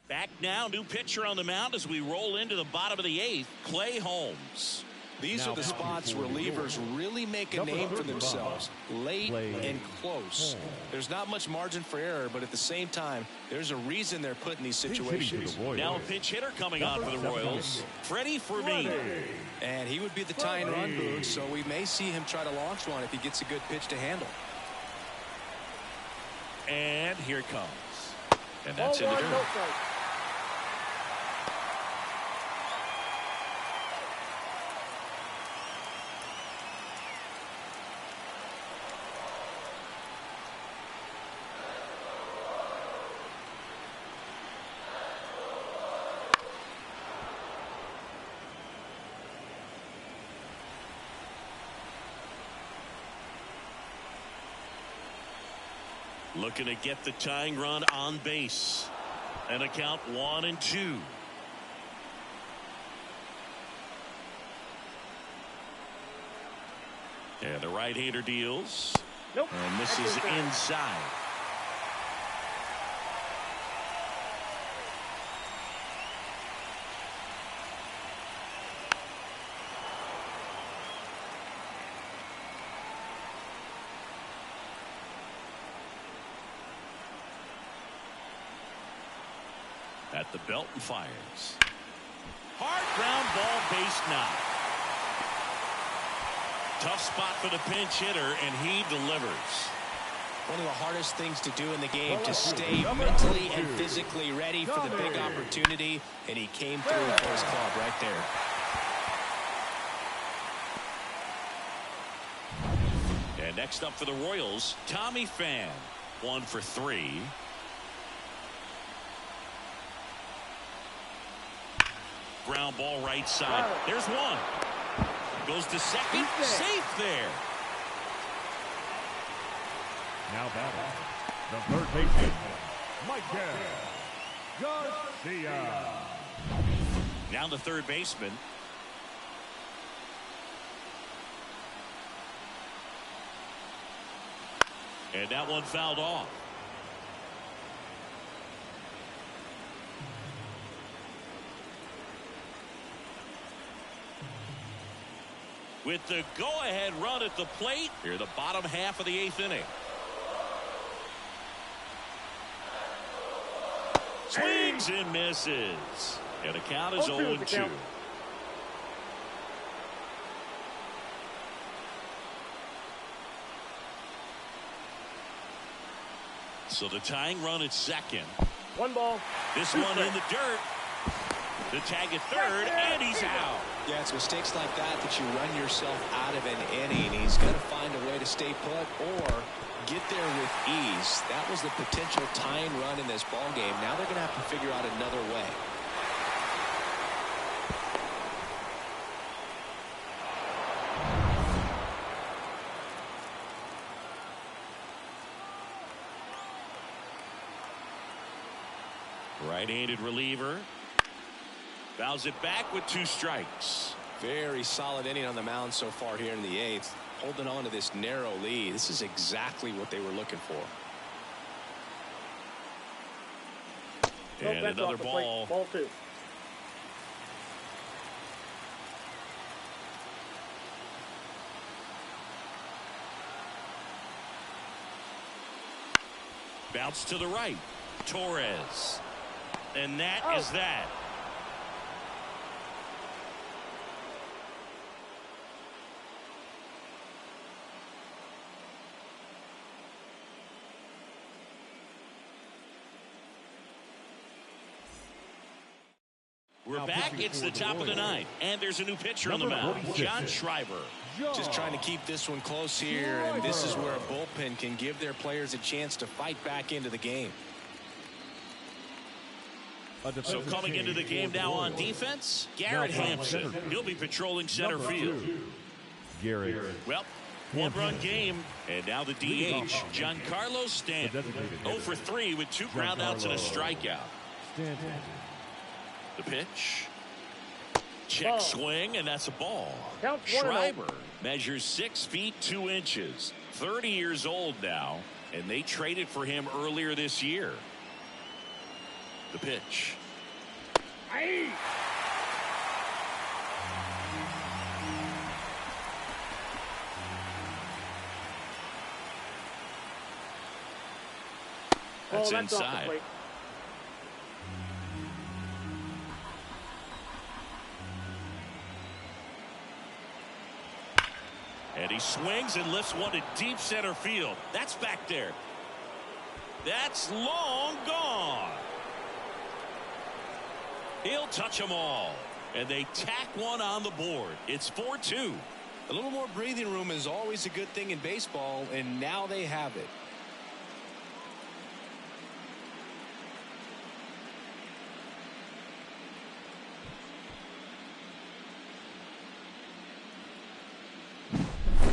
Speaker 1: Back now, new pitcher on the mound as we roll into the bottom of the 8th, Clay Holmes.
Speaker 2: These are the spots relievers really make a name for themselves, late and close. There's not much margin for error, but at the same time, there's a reason they're put in these situations.
Speaker 1: Now a pinch hitter coming on for the Royals, Freddie Fermin.
Speaker 2: And he would be the tying run, Boone, so we may see him try to launch one if he gets a good pitch to handle.
Speaker 1: And here it comes. And that's in the dirt. Looking to get the tying run on base. And a count 1-2. And the right-hander deals.
Speaker 4: Nope.
Speaker 1: And this is inside. At the belt and fires. Hard ground ball, base knock. Tough spot for the pinch hitter, and he delivers.
Speaker 2: One of the hardest things to do in the game, to stay mentally and physically ready for the big opportunity, and he came through for his club right there.
Speaker 1: And next up for the Royals, Tommy Pham. 1 for 3. Ground ball right side. There's one. Goes to second. Safe there.
Speaker 3: Now batting, the third baseman, Michael Garcia.
Speaker 1: Now the third baseman. And that one fouled off. With the go-ahead run at the plate, here the bottom half of the 8th inning. Swings and misses. And the count is 0-2. So the tying run at second.
Speaker 4: 1 ball.
Speaker 1: This one in the dirt. The tag at third, and he's out.
Speaker 2: Yeah, it's mistakes like that that you run yourself out of an inning. He's got to find a way to stay put or get there with ease. That was the potential tying run in this ball game. Now they're going to have to figure out another way.
Speaker 1: Right-handed reliever. Fouls it back with 2 strikes.
Speaker 2: Very solid inning on the mound so far here in the 8th. Holding on to this narrow lead. This is exactly what they were looking for.
Speaker 1: And another ball.
Speaker 4: Ball 2.
Speaker 1: Bounce to the right. Torres. And that is that. We're back. It's the top of the 9th. And there's a new pitcher on the mound. John Schreiber.
Speaker 2: Just trying to keep this one close here. And this is where a bullpen can give their players a chance to fight back into the game.
Speaker 1: So coming into the game now on defense, Garrett Hampson. He'll be patrolling center field.
Speaker 3: Garrett.
Speaker 1: Well, 1-run game. And now the DH, Giancarlo Stanton. 0 for 3 with 2 groundouts and a strikeout. The pitch. Check swing, and that's a ball. Schreiber measures 6 feet 2 inches. 30 years old now, and they traded for him earlier this year. The pitch. That's
Speaker 4: off the
Speaker 1: inside.
Speaker 4: plate.
Speaker 1: And he swings and lifts one to deep center field. That's back there. That's long gone. He'll touch them all. And they tack one on the board. It's 4-2.
Speaker 2: A little more breathing room is always a good thing in baseball, and now they have it.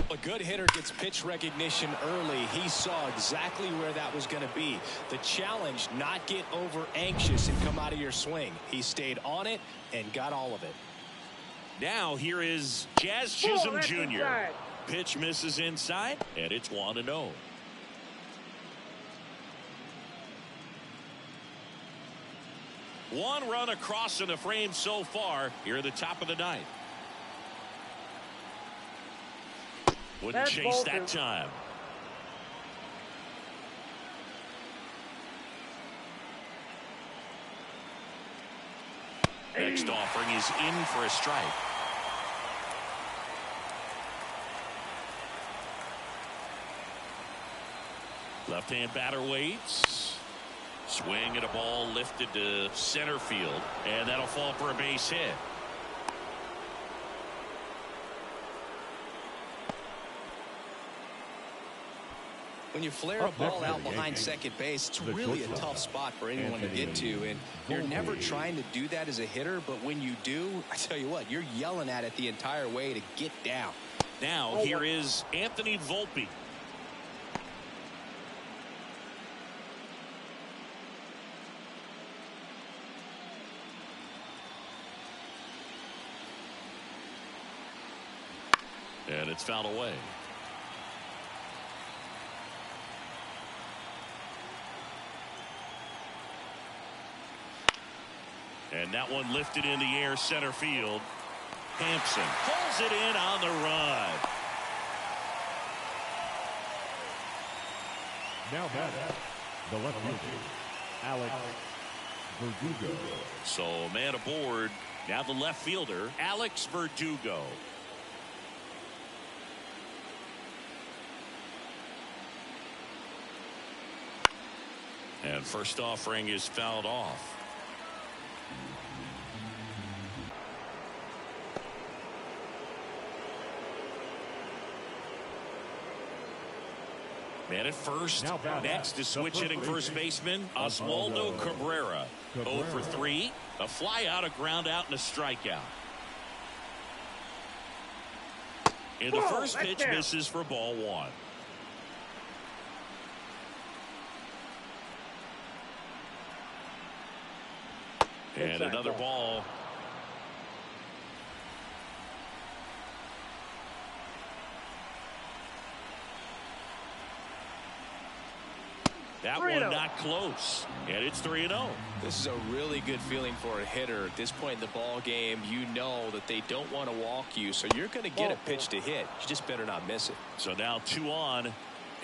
Speaker 2: A good hitter gets pitch recognition early. He saw exactly where that was going to be. The challenge, not get over anxious and come out of your swing. He stayed on it and got all of it.
Speaker 1: Now here is Jazz Chisholm Jr.
Speaker 4: Inside.
Speaker 1: Pitch misses inside, and it's 1-0. One run across in the frame so far here at the top of the ninth. Wouldn't
Speaker 4: That's
Speaker 1: chase
Speaker 4: ball
Speaker 1: that
Speaker 4: two.
Speaker 1: time. Next offering is in for a strike. Left-hand batter waits. Swing at a ball lifted to center field, and that'll fall for a base hit.
Speaker 2: When you flare a ball out behind second base, it's really a tough spot for anyone to get to, and you're never trying to do that as a hitter, but when you do, I tell you what, you're yelling at it the entire way to get down.
Speaker 1: Now here is Anthony Volpe. And it's fouled away. And that one lifted in the air center field. Hampson pulls it in on the run.
Speaker 3: Now batting, the left fielder, Alex Verdugo.
Speaker 1: So man aboard. Now the left fielder, Alex Verdugo. And first offering is fouled off. Man at first.
Speaker 3: Now batting,
Speaker 1: Next is
Speaker 3: the
Speaker 1: switch hitting first baseman Oswaldo Cabrera. 0 for 3. A fly out, a ground out, and a strikeout. And the first pitch misses for ball one. And another ball. That one not close. And it's 3-0.
Speaker 2: This is a really good feeling for a hitter. At this point in the ball game, you know that they don't want to walk you, so you're going to get a pitch to hit. You just better not miss it.
Speaker 1: So now 2 on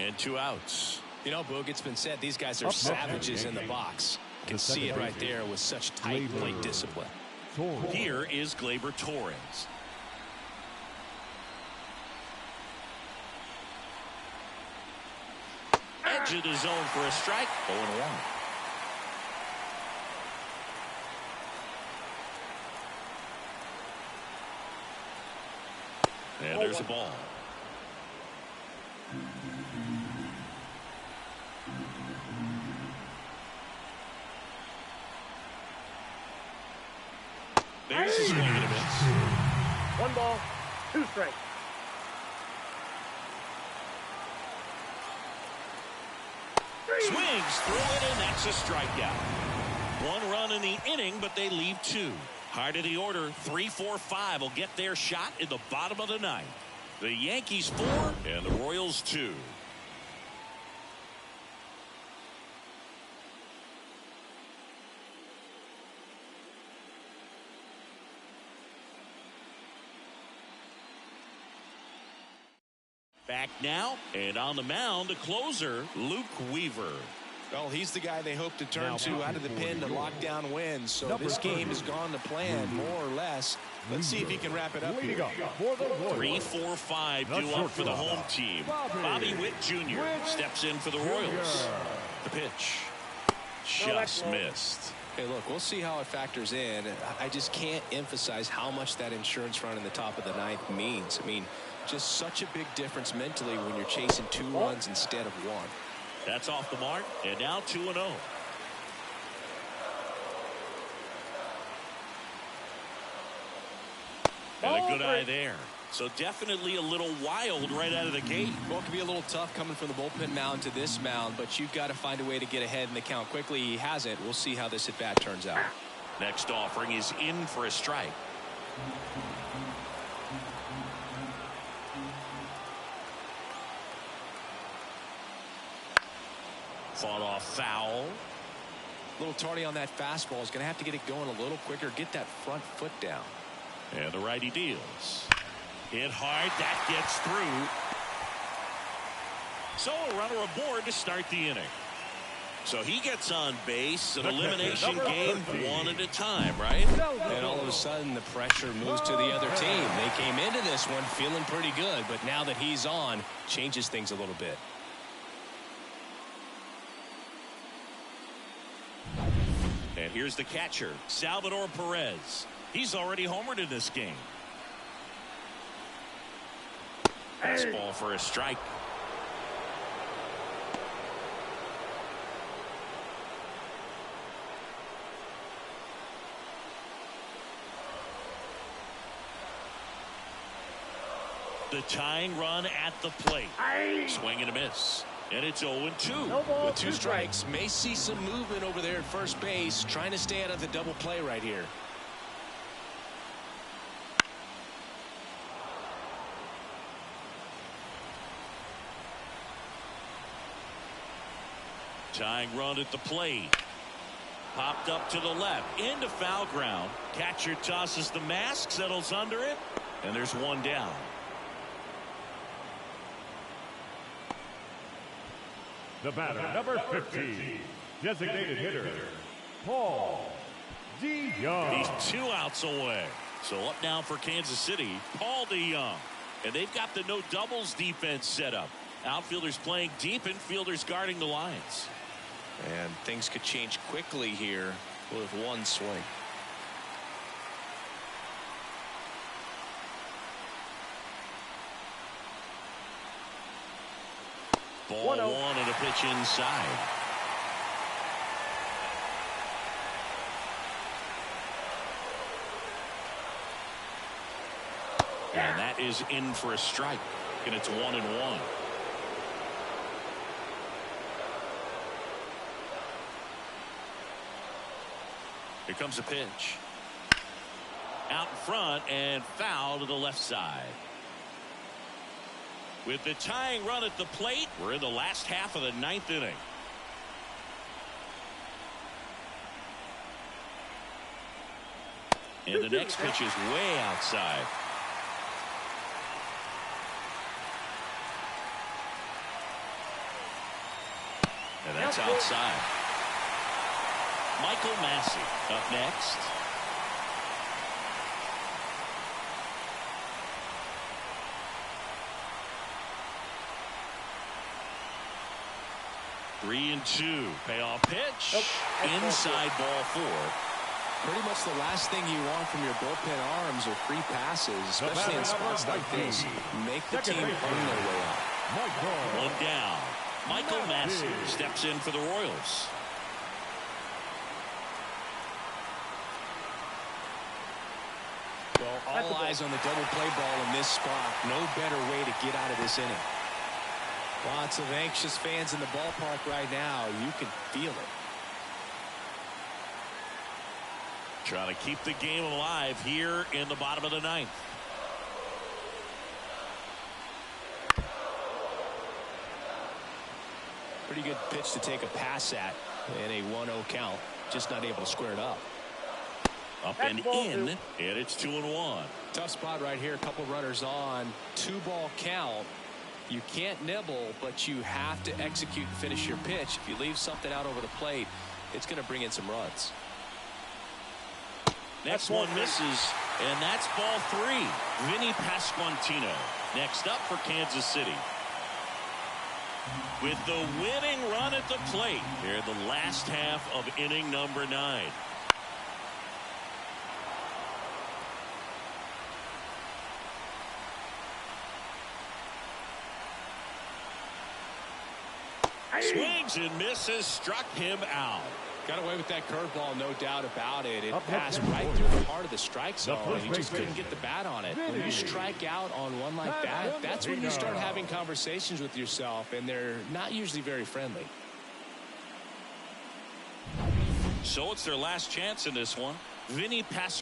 Speaker 1: and 2 outs.
Speaker 2: You know, Boog, it's been said these guys are savages in the box. You can see it right there with such tight plate discipline.
Speaker 1: Here is Gleyber Torres. Edge of the zone for a strike. 0-1. And there's a ball. There's a swing and a miss.
Speaker 4: 1 ball, 2 strikes.
Speaker 1: Swings through it, and that's a strikeout. 1 run in the inning, but they leave 2. High to the order, 3, 4, 5 will get their shot in the bottom of the ninth. The Yankees 4 and the Royals 2. Back now, and on the mound, the closer, Luke Weaver.
Speaker 2: Well, he's the guy they hope to turn to out of the pen to lock down wins. So this game has gone to plan, more or less. Let's see if he can wrap it up here.
Speaker 1: 3, 4, 5 due up for the home team. Bobby Witt Jr. steps in for the Royals. The pitch. Just missed.
Speaker 2: Hey, look, we'll see how it factors in. I just can't emphasize how much that insurance run in the top of the ninth means. I mean, just such a big difference mentally when you're chasing 2 runs instead of 1.
Speaker 1: That's off the mark, and now 2-0. And a good eye there. So definitely a little wild right out of the gate.
Speaker 2: Well, it can be a little tough coming from the bullpen mound to this mound, but you've got to find a way to get ahead in the count quickly. He hasn't. We'll see how this at-bat turns out.
Speaker 1: Next offering is in for a strike. Fought off foul.
Speaker 2: A little tardy on that fastball. Is going to have to get it going a little quicker. Get that front foot down.
Speaker 1: And the righty deals. Hit hard. That gets through. So a runner aboard to start the inning. So he gets on base. An elimination game 1 at a time, right?
Speaker 2: And all of a sudden the pressure moves to the other team. They came into this one feeling pretty good, but now that he's on, changes things a little bit.
Speaker 1: And here's the catcher, Salvador Perez. He's already homered in this game. Fastball for a strike. The tying run at the plate. Swing and a miss. And it's 0-2.
Speaker 2: With 2 strikes, may see some movement over there at first base, trying to stay out of the double play right here.
Speaker 1: Tying run at the plate. Popped up to the left. Into foul ground. Catcher tosses the mask, settles under it, and there's 1 down.
Speaker 3: The batter, number 15, designated hitter, Paul DeYoung.
Speaker 1: He's 2 outs away. So up now for Kansas City, Paul DeYoung. And they've got the no doubles defense set up. Outfielders playing deep, infielders guarding the lines.
Speaker 2: And things could change quickly here with 1 swing.
Speaker 1: Ball 1 and a pitch inside. And that is in for a strike. And it's 1-1. Here comes a pitch. Out in front and foul to the left side. With the tying run at the plate, we're in the last half of the 9th inning. And the next pitch is way outside. And that's outside. Michael Massey up next. Three and 2. Payoff pitch. Inside ball 4.
Speaker 2: Pretty much the last thing you want from your bullpen arms are free passes, especially in spots like this. Make the team earn their way out.
Speaker 1: 1 down. Michael Massey steps in for the Royals.
Speaker 2: Well, all eyes on the double play ball in this spot. No better way to get out of this inning. Lots of anxious fans in the ballpark right now. You can feel it.
Speaker 1: Trying to keep the game alive here in the bottom of the 9th.
Speaker 2: Pretty good pitch to take a pass at in a 1-0 count. Just not able to square it up.
Speaker 1: Up and in, and it's 2-1.
Speaker 2: Tough spot right here. A couple runners on. 2-ball count. You can't nibble, but you have to execute and finish your pitch. If you leave something out over the plate, it's going to bring in some runs.
Speaker 1: Next one misses, and that's ball 3. Vinny Pasquantino next up for Kansas City. With the winning run at the plate here in the last half of inning number 9. Swings and misses, struck him out.
Speaker 2: Got away with that curveball, no doubt about it. It passed right through the heart of the strike zone, and he just couldn't get the bat on it. When you strike out on one like that, that's when you start having conversations with yourself, and they're not usually very friendly.
Speaker 1: So it's their last chance in this one. Vinny Pasquantino.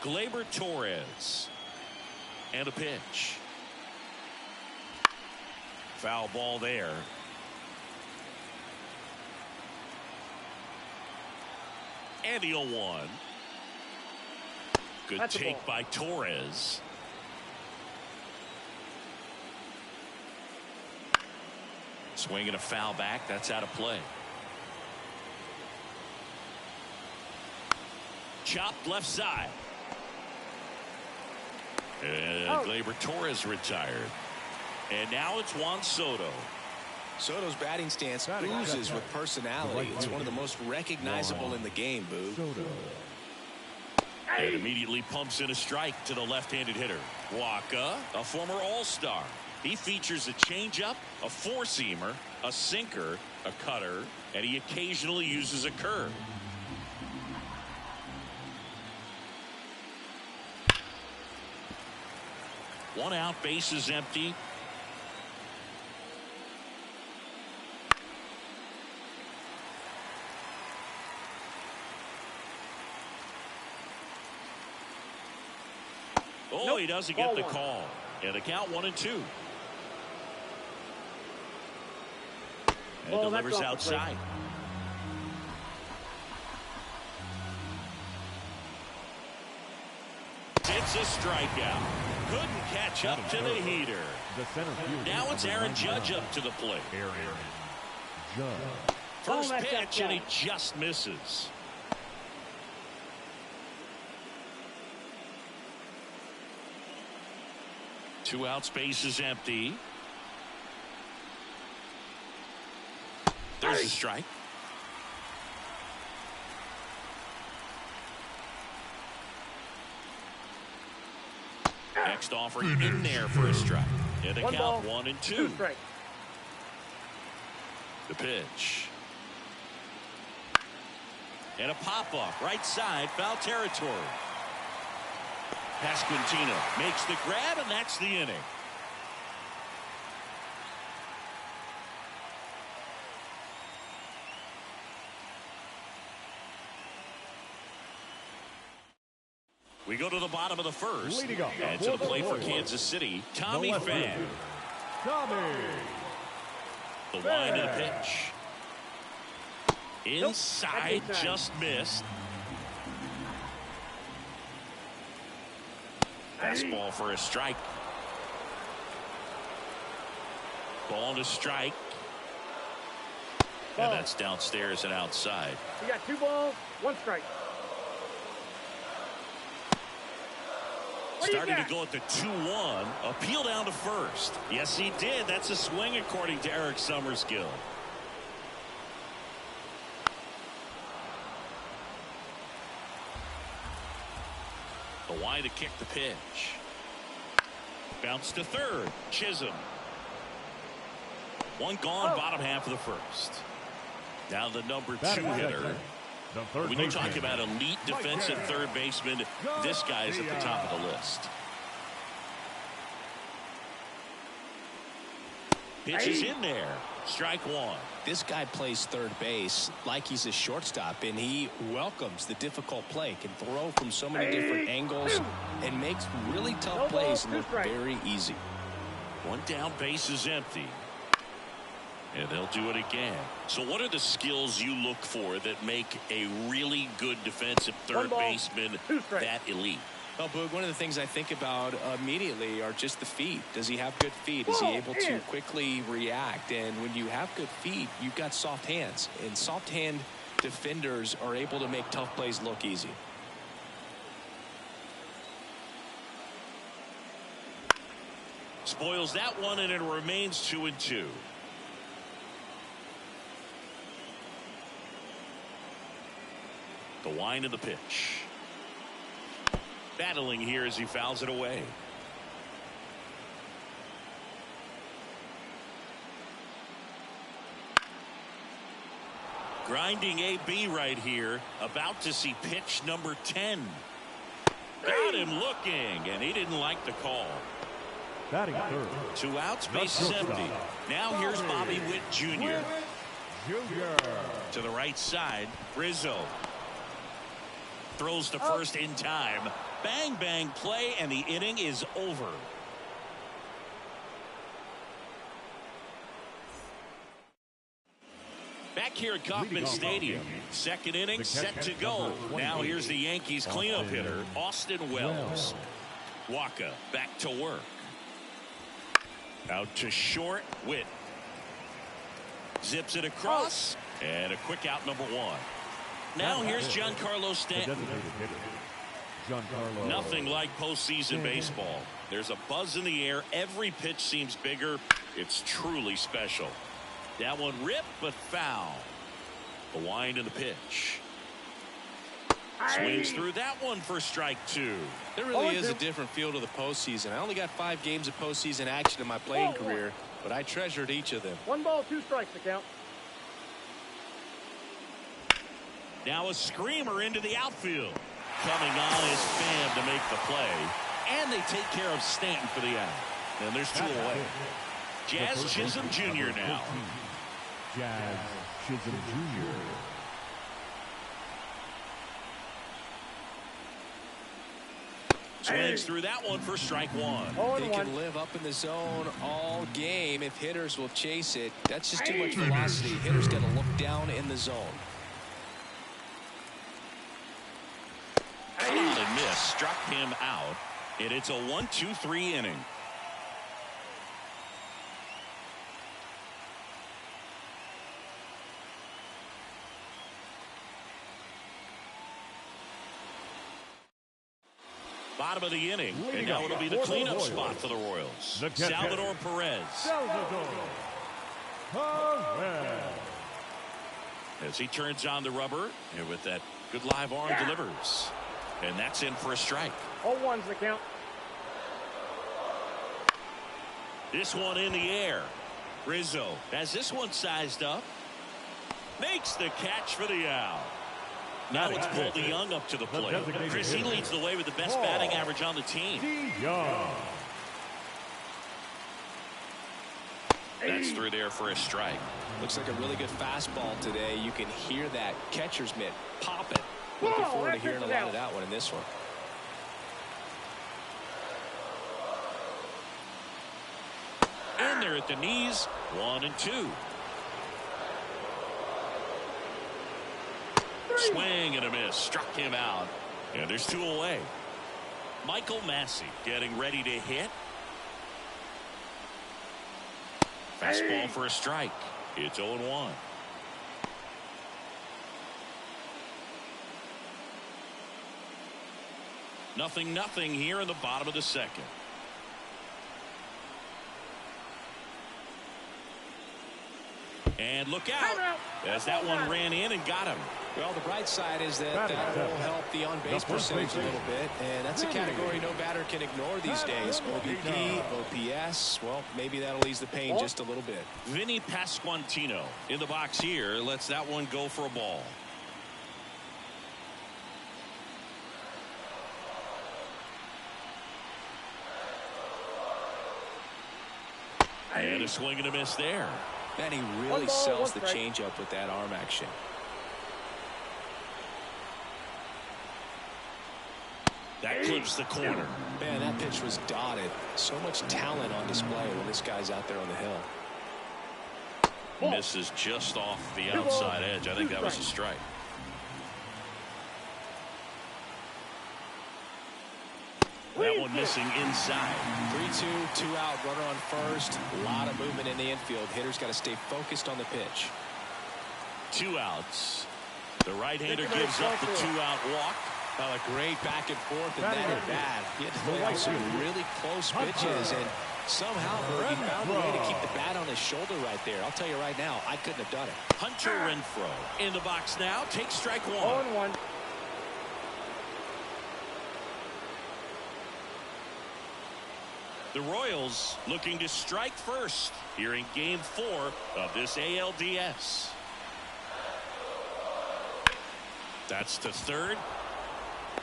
Speaker 1: Gleyber Torres. And a pitch. Foul ball there. And the 0-1. Good
Speaker 4: That's
Speaker 1: take by Torres. Swinging a foul back. That's out of play. Chopped left side. And Gleyber Torres retired. And now it's Juan Soto.
Speaker 2: Soto's batting stance oozes with personality. It's one of the most recognizable in the game, Boo.
Speaker 1: And immediately pumps in a strike to the left-handed hitter. Waka, a former All-Star. He features a changeup, a four-seamer, a sinker, a cutter, and he occasionally uses a curve. One out, base is empty. Oh, nope. He doesn't get the call. And the count 1-2. And delivers outside. It's a strikeout. Couldn't catch up to the heater. Now it's Aaron Judge up to the plate. First pitch, and he just misses. Two outs, base is empty. There's a strike. Next offering in there for a strike. And the count 1-2. The pitch. And a pop-up right side, foul territory. Pasquantino makes the grab, and that's the inning. We go to the bottom of the first. And to the plate for Kansas City, Tommy Pham. The wind of the pitch. Inside, just missed. Fastball for a strike. Ball to strike. And that's downstairs and outside.
Speaker 4: You got 2 balls, 1 strike.
Speaker 1: Starting to go at the 2-1. Appeal down to first. Yes, he did. That's a swing according to Eric Summerskill. The wide to kick the pitch. Bounce to third. Chisholm. One gone, bottom half of the first. Now the number 2 hitter. When you talk about elite defensive third baseman, this guy is at the top of the list. Pitch is in there. Strike 1.
Speaker 2: This guy plays third base like he's a shortstop, and he welcomes the difficult play. Can throw from so many different angles and makes really tough plays look very easy.
Speaker 1: One down, base is empty. And they'll do it again. So what are the skills you look for that make a really good defensive third baseman that elite?
Speaker 2: Well, Boog, one of the things I think about immediately are just the feet. Does he have good feet? Is he able to quickly react? And when you have good feet, you've got soft hands. And soft hand defenders are able to make tough plays look easy.
Speaker 1: Spoils that one, and it remains 2-2. The wind of the pitch. Battling here as he fouls it away. Grinding AB right here. About to see pitch number 10. Got him looking, and he didn't like the call.
Speaker 3: Batting third.
Speaker 1: 2 outs, base is empty. Now here's Bobby Witt Jr. To the right side, Rizzo. Throws to first in time. Bang, bang play, and the inning is over. Back here at Kauffman Stadium. Second inning set to go. Now here's the Yankees cleanup hitter, Austin Wells. Waka back to work. Out to short, Witt. Zips it across, and a quick out, number 1. Now here's Giancarlo Stanton. Nothing like postseason baseball. There's a buzz in the air. Every pitch seems bigger. It's truly special. That one ripped, but foul. The wind of the pitch. Swings through that one for strike 2.
Speaker 2: There really is a different feel to the postseason. I only got 5 games of postseason action in my playing career, but I treasured each of them.
Speaker 4: 1 ball, 2 strikes to count.
Speaker 1: Now a screamer into the outfield. Coming on is Pham to make the play. And they take care of Stanton for the out. And there's 2 away. Jazz Chisholm Jr. now.
Speaker 3: Jazz Chisholm Jr.
Speaker 1: Swings through that one for strike 1.
Speaker 2: They can live up in the zone all game if hitters will chase it. That's just too much velocity. Hitters got to look down in the zone.
Speaker 1: Come on and miss. Struck him out. And it's a 1-2-3 inning. Bottom of the inning, and now it'll be the cleanup spot for the Royals. Salvador Perez. As he turns on the rubber, and with that good live arm delivers. And that's in for a strike.
Speaker 4: All 1's the count.
Speaker 1: This one in the air. Rizzo has this one sized up. Makes the catch for the out. Now let's pull the Young up to the plate. Chris, he leads the way with the best batting average on the team. That's through there for a strike.
Speaker 2: Looks like a really good fastball today. You can hear that catcher's mitt popping. Looking forward to hearing a lot of that one in this one.
Speaker 1: And they're at the knees. 1-2. Swing and a miss. Struck him out. And there's 2 away. Michael Massey getting ready to hit. Fastball for a strike. It's 0-1. Nothing here in the bottom of the second. And look out as that one ran in and got him.
Speaker 2: Well, the bright side is that will help the on-base percentage a little bit, and that's a category no batter can ignore these days. OBP, OPS, well, maybe that'll ease the pain just a little bit.
Speaker 1: Vinny Pasquantino in the box here lets that one go for a ball. And a swing and a miss there.
Speaker 2: And he really sells the changeup with that arm action.
Speaker 1: That clips the corner.
Speaker 2: Man, that pitch was dotted. So much talent on display when this guy's out there on the hill.
Speaker 1: Misses just off the outside edge. I think that was a strike. That one missing inside.
Speaker 2: 3-2, 2 out, runner on first. A lot of movement in the infield. Hitter's got to stay focused on the pitch.
Speaker 1: 2 outs. The right-hander gives up the 2-out walk.
Speaker 2: Well, a great back and forth, and that at bat. He had to throw out some really close pitches, and somehow he found a way to keep the bat on his shoulder right there. I'll tell you right now, I couldn't have done it.
Speaker 1: Hunter Renfroe in the box now. Takes strike 1.
Speaker 4: 0-1.
Speaker 1: The Royals looking to strike first here in Game 4 of this ALDS. That's to third.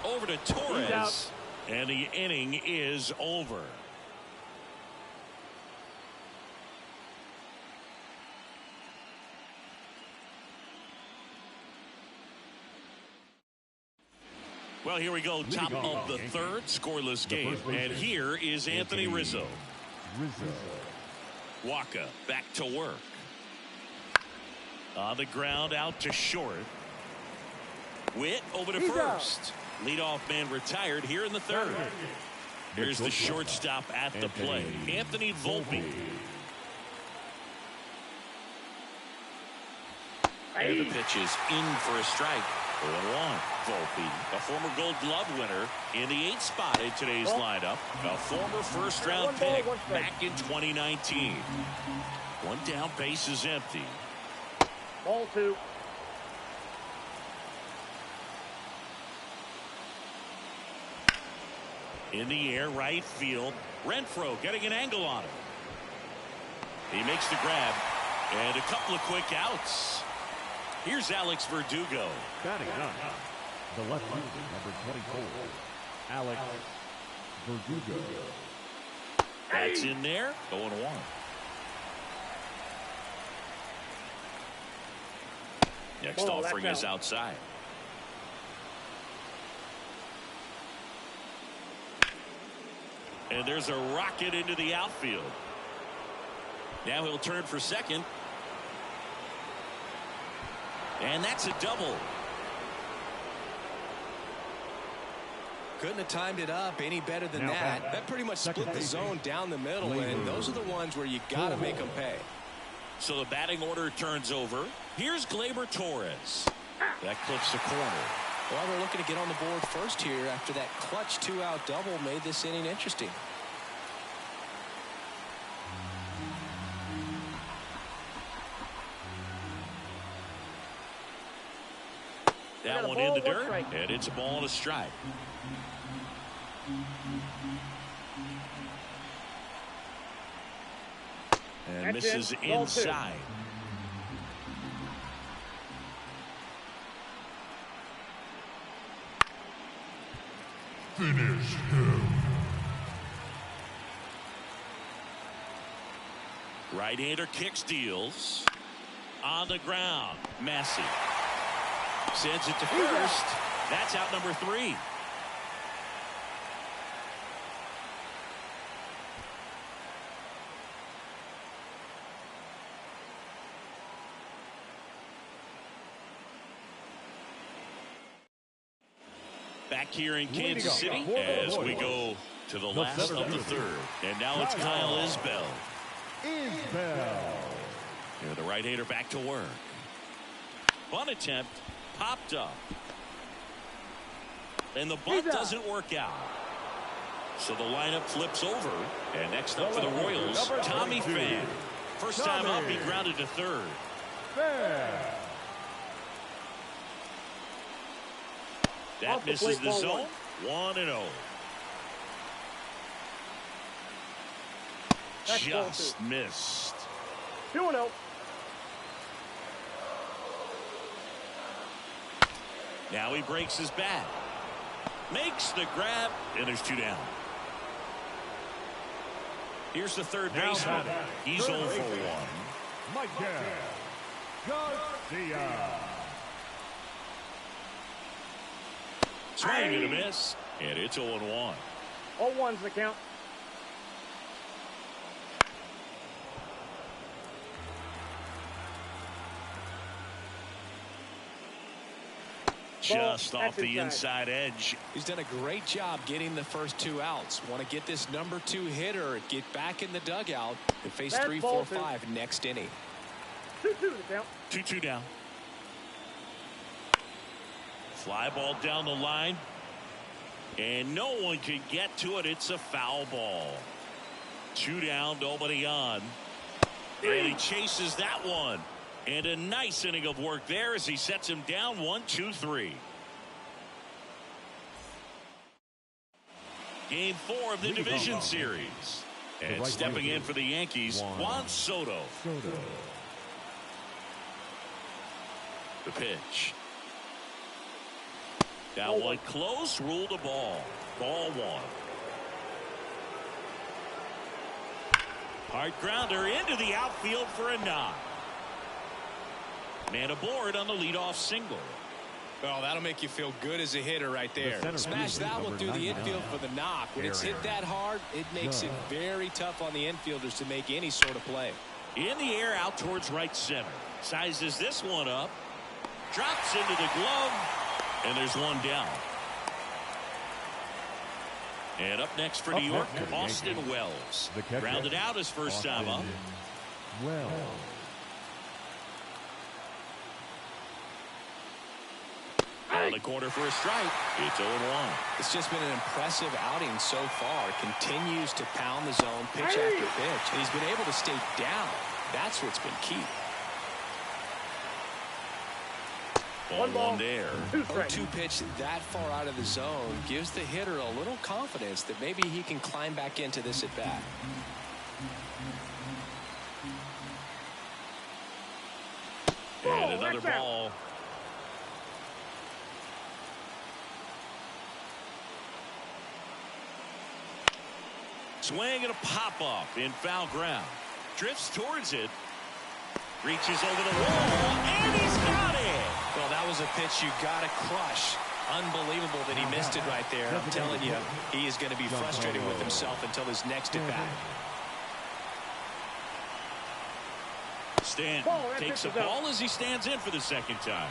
Speaker 1: Over to Torres. And the inning is over. Well, here we go. Top of the third. Scoreless game. And here is Anthony Rizzo. Waka back to work. On the ground out to short. Witt over to first. Leadoff man retired here in the third. Here's the shortstop at the plate. Anthony Volpe. And the pitch is in for a strike. 0-1. Volpe, a former Gold Glove winner in the 8th spot in today's lineup. A former first-round pick back in 2019. One down, base is empty.
Speaker 4: Ball 2.
Speaker 1: In the air, right field. Renfroe getting an angle on him. He makes the grab. And a couple of quick outs. Here's Alex Verdugo.
Speaker 3: Batting ninth, the left fielder, number 24, Alex Verdugo.
Speaker 1: That's in there. 0-1. Next offering is outside. And there's a rocket into the outfield. Now he'll turn for second. And that's a double.
Speaker 2: Couldn't have timed it up any better than that. That pretty much split the zone down the middle, and those are the ones where you got to make them pay.
Speaker 1: So the batting order turns over. Here's Gleyber Torres. That clips the corner.
Speaker 2: Well, they're looking to get on the board first here after that clutch 2-out double made this inning interesting.
Speaker 1: That one in the dirt, and it's a ball and a strike. And misses inside.
Speaker 5: Finish him.
Speaker 1: Right-hander kicks, deals. On the ground, Massey. Sends it to first. That's out number 3. Back here in Kansas City as we go to the last of the 3rd. And now it's Kyle Isbell. And the right-hander back to work. Bunt attempt popped up. And the bunt doesn't work out. So the lineup flips over. And next up for the Royals, Tommy Pham. First time out, be grounded to 3rd. That misses the zone. 1-0. Just missed.
Speaker 4: 2-0.
Speaker 1: Now he breaks his bat. Makes the grab, and there's 2 down. Here's the third baseman. He's 0 for 1.
Speaker 3: Mike Garcia.
Speaker 1: Swing and a miss, and it's 0-1.
Speaker 4: 0-1's the count.
Speaker 1: Just off the inside edge.
Speaker 2: He's done a great job getting the first 2 outs. Want to get this number 2 hitter, get back in the dugout, and face 3, 4, 5 next inning.
Speaker 4: 2-2 the count.
Speaker 1: 2-2 down. Fly ball down the line. And no one can get to it. It's a foul ball. 2 down, nobody on. And he chases that one. And a nice inning of work there as he sets him down 1-2-3. Game 4 of the division series. And stepping in for the Yankees, Juan Soto. The pitch. Down one close, ruled a ball. Ball 1. Hard grounder into the outfield for a knock. Man aboard on the leadoff single.
Speaker 2: Well, that'll make you feel good as a hitter right there. Smash that one through the infield for the knock. When it's hit that hard, it makes it very tough on the infielders to make any sort of play.
Speaker 1: In the air out towards right center. Sizes this one up. Drops into the glove. And there's 1 down. And up next for New York, Austin Wells. Grounded out his first time up. On the corner for a strike. It's 0-1.
Speaker 2: It's just been an impressive outing so far. Continues to pound the zone pitch after pitch. And he's been able to stay down. That's what's been key.
Speaker 1: 1 there.
Speaker 2: 0-2 pitch that far out of the zone gives the hitter a little confidence that maybe he can climb back into this at bat.
Speaker 1: And another ball. Swing and a pop-up in foul ground. Drifts towards it. Reaches over the wall, and he's got it!
Speaker 2: Well, that was a pitch you got to crush. Unbelievable that he missed it right there. I'm telling you, he is going to be frustrated with himself until his next at-bat.
Speaker 1: Stanton takes a ball as he stands in for the second time.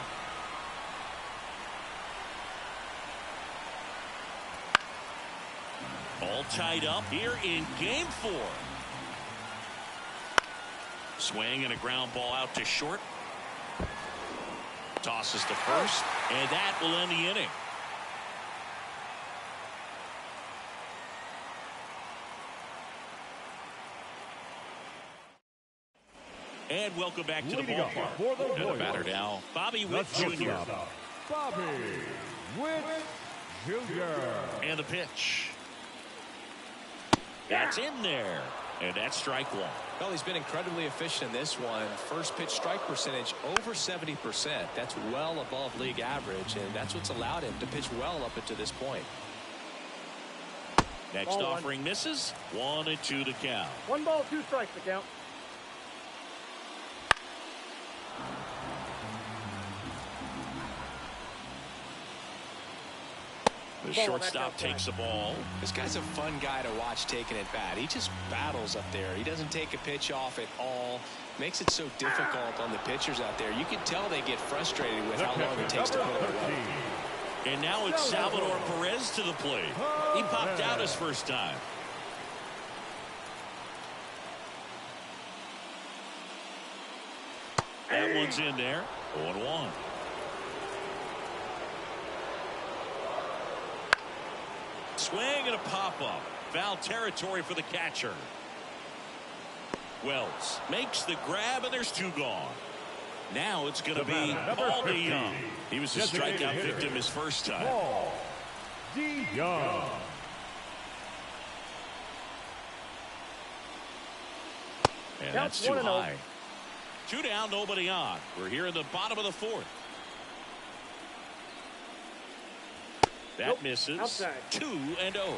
Speaker 1: All tied up here in game 4. Swing and a ground ball out to short. Tosses to first, and that will end the inning. And welcome back to the ballpark. And the batter now, Bobby Witt Jr.
Speaker 3: Bobby Witt Jr.
Speaker 1: And the pitch. That's in there. And that's strike 1.
Speaker 2: Well, he's been incredibly efficient in this one. First pitch strike percentage over 70%. That's well above league average, and that's what's allowed him to pitch well up until this point.
Speaker 1: Next
Speaker 4: Ball
Speaker 1: offering misses. 1-2 to count.
Speaker 4: 1 ball, 2 strikes to count.
Speaker 1: The shortstop takes the ball.
Speaker 2: This guy's a fun guy to watch taking at bat. He just battles up there. He doesn't take a pitch off at all. Makes it so difficult on the pitchers out there. You can tell they get frustrated with how long it takes to put it away.
Speaker 1: And now it's Salvador Perez to the plate. He popped out his first time. That one's in there. 0-1. Swing and a pop-up. Foul territory for the catcher. Wells makes the grab, and there's 2 gone. Now it's going to be Paul DeYoung. He was a strikeout victim his first time.
Speaker 3: Paul DeYoung.
Speaker 1: And that's too high. 2 down, nobody on. We're here in the bottom of the 4th. That misses.
Speaker 4: Outside.
Speaker 1: 2-0.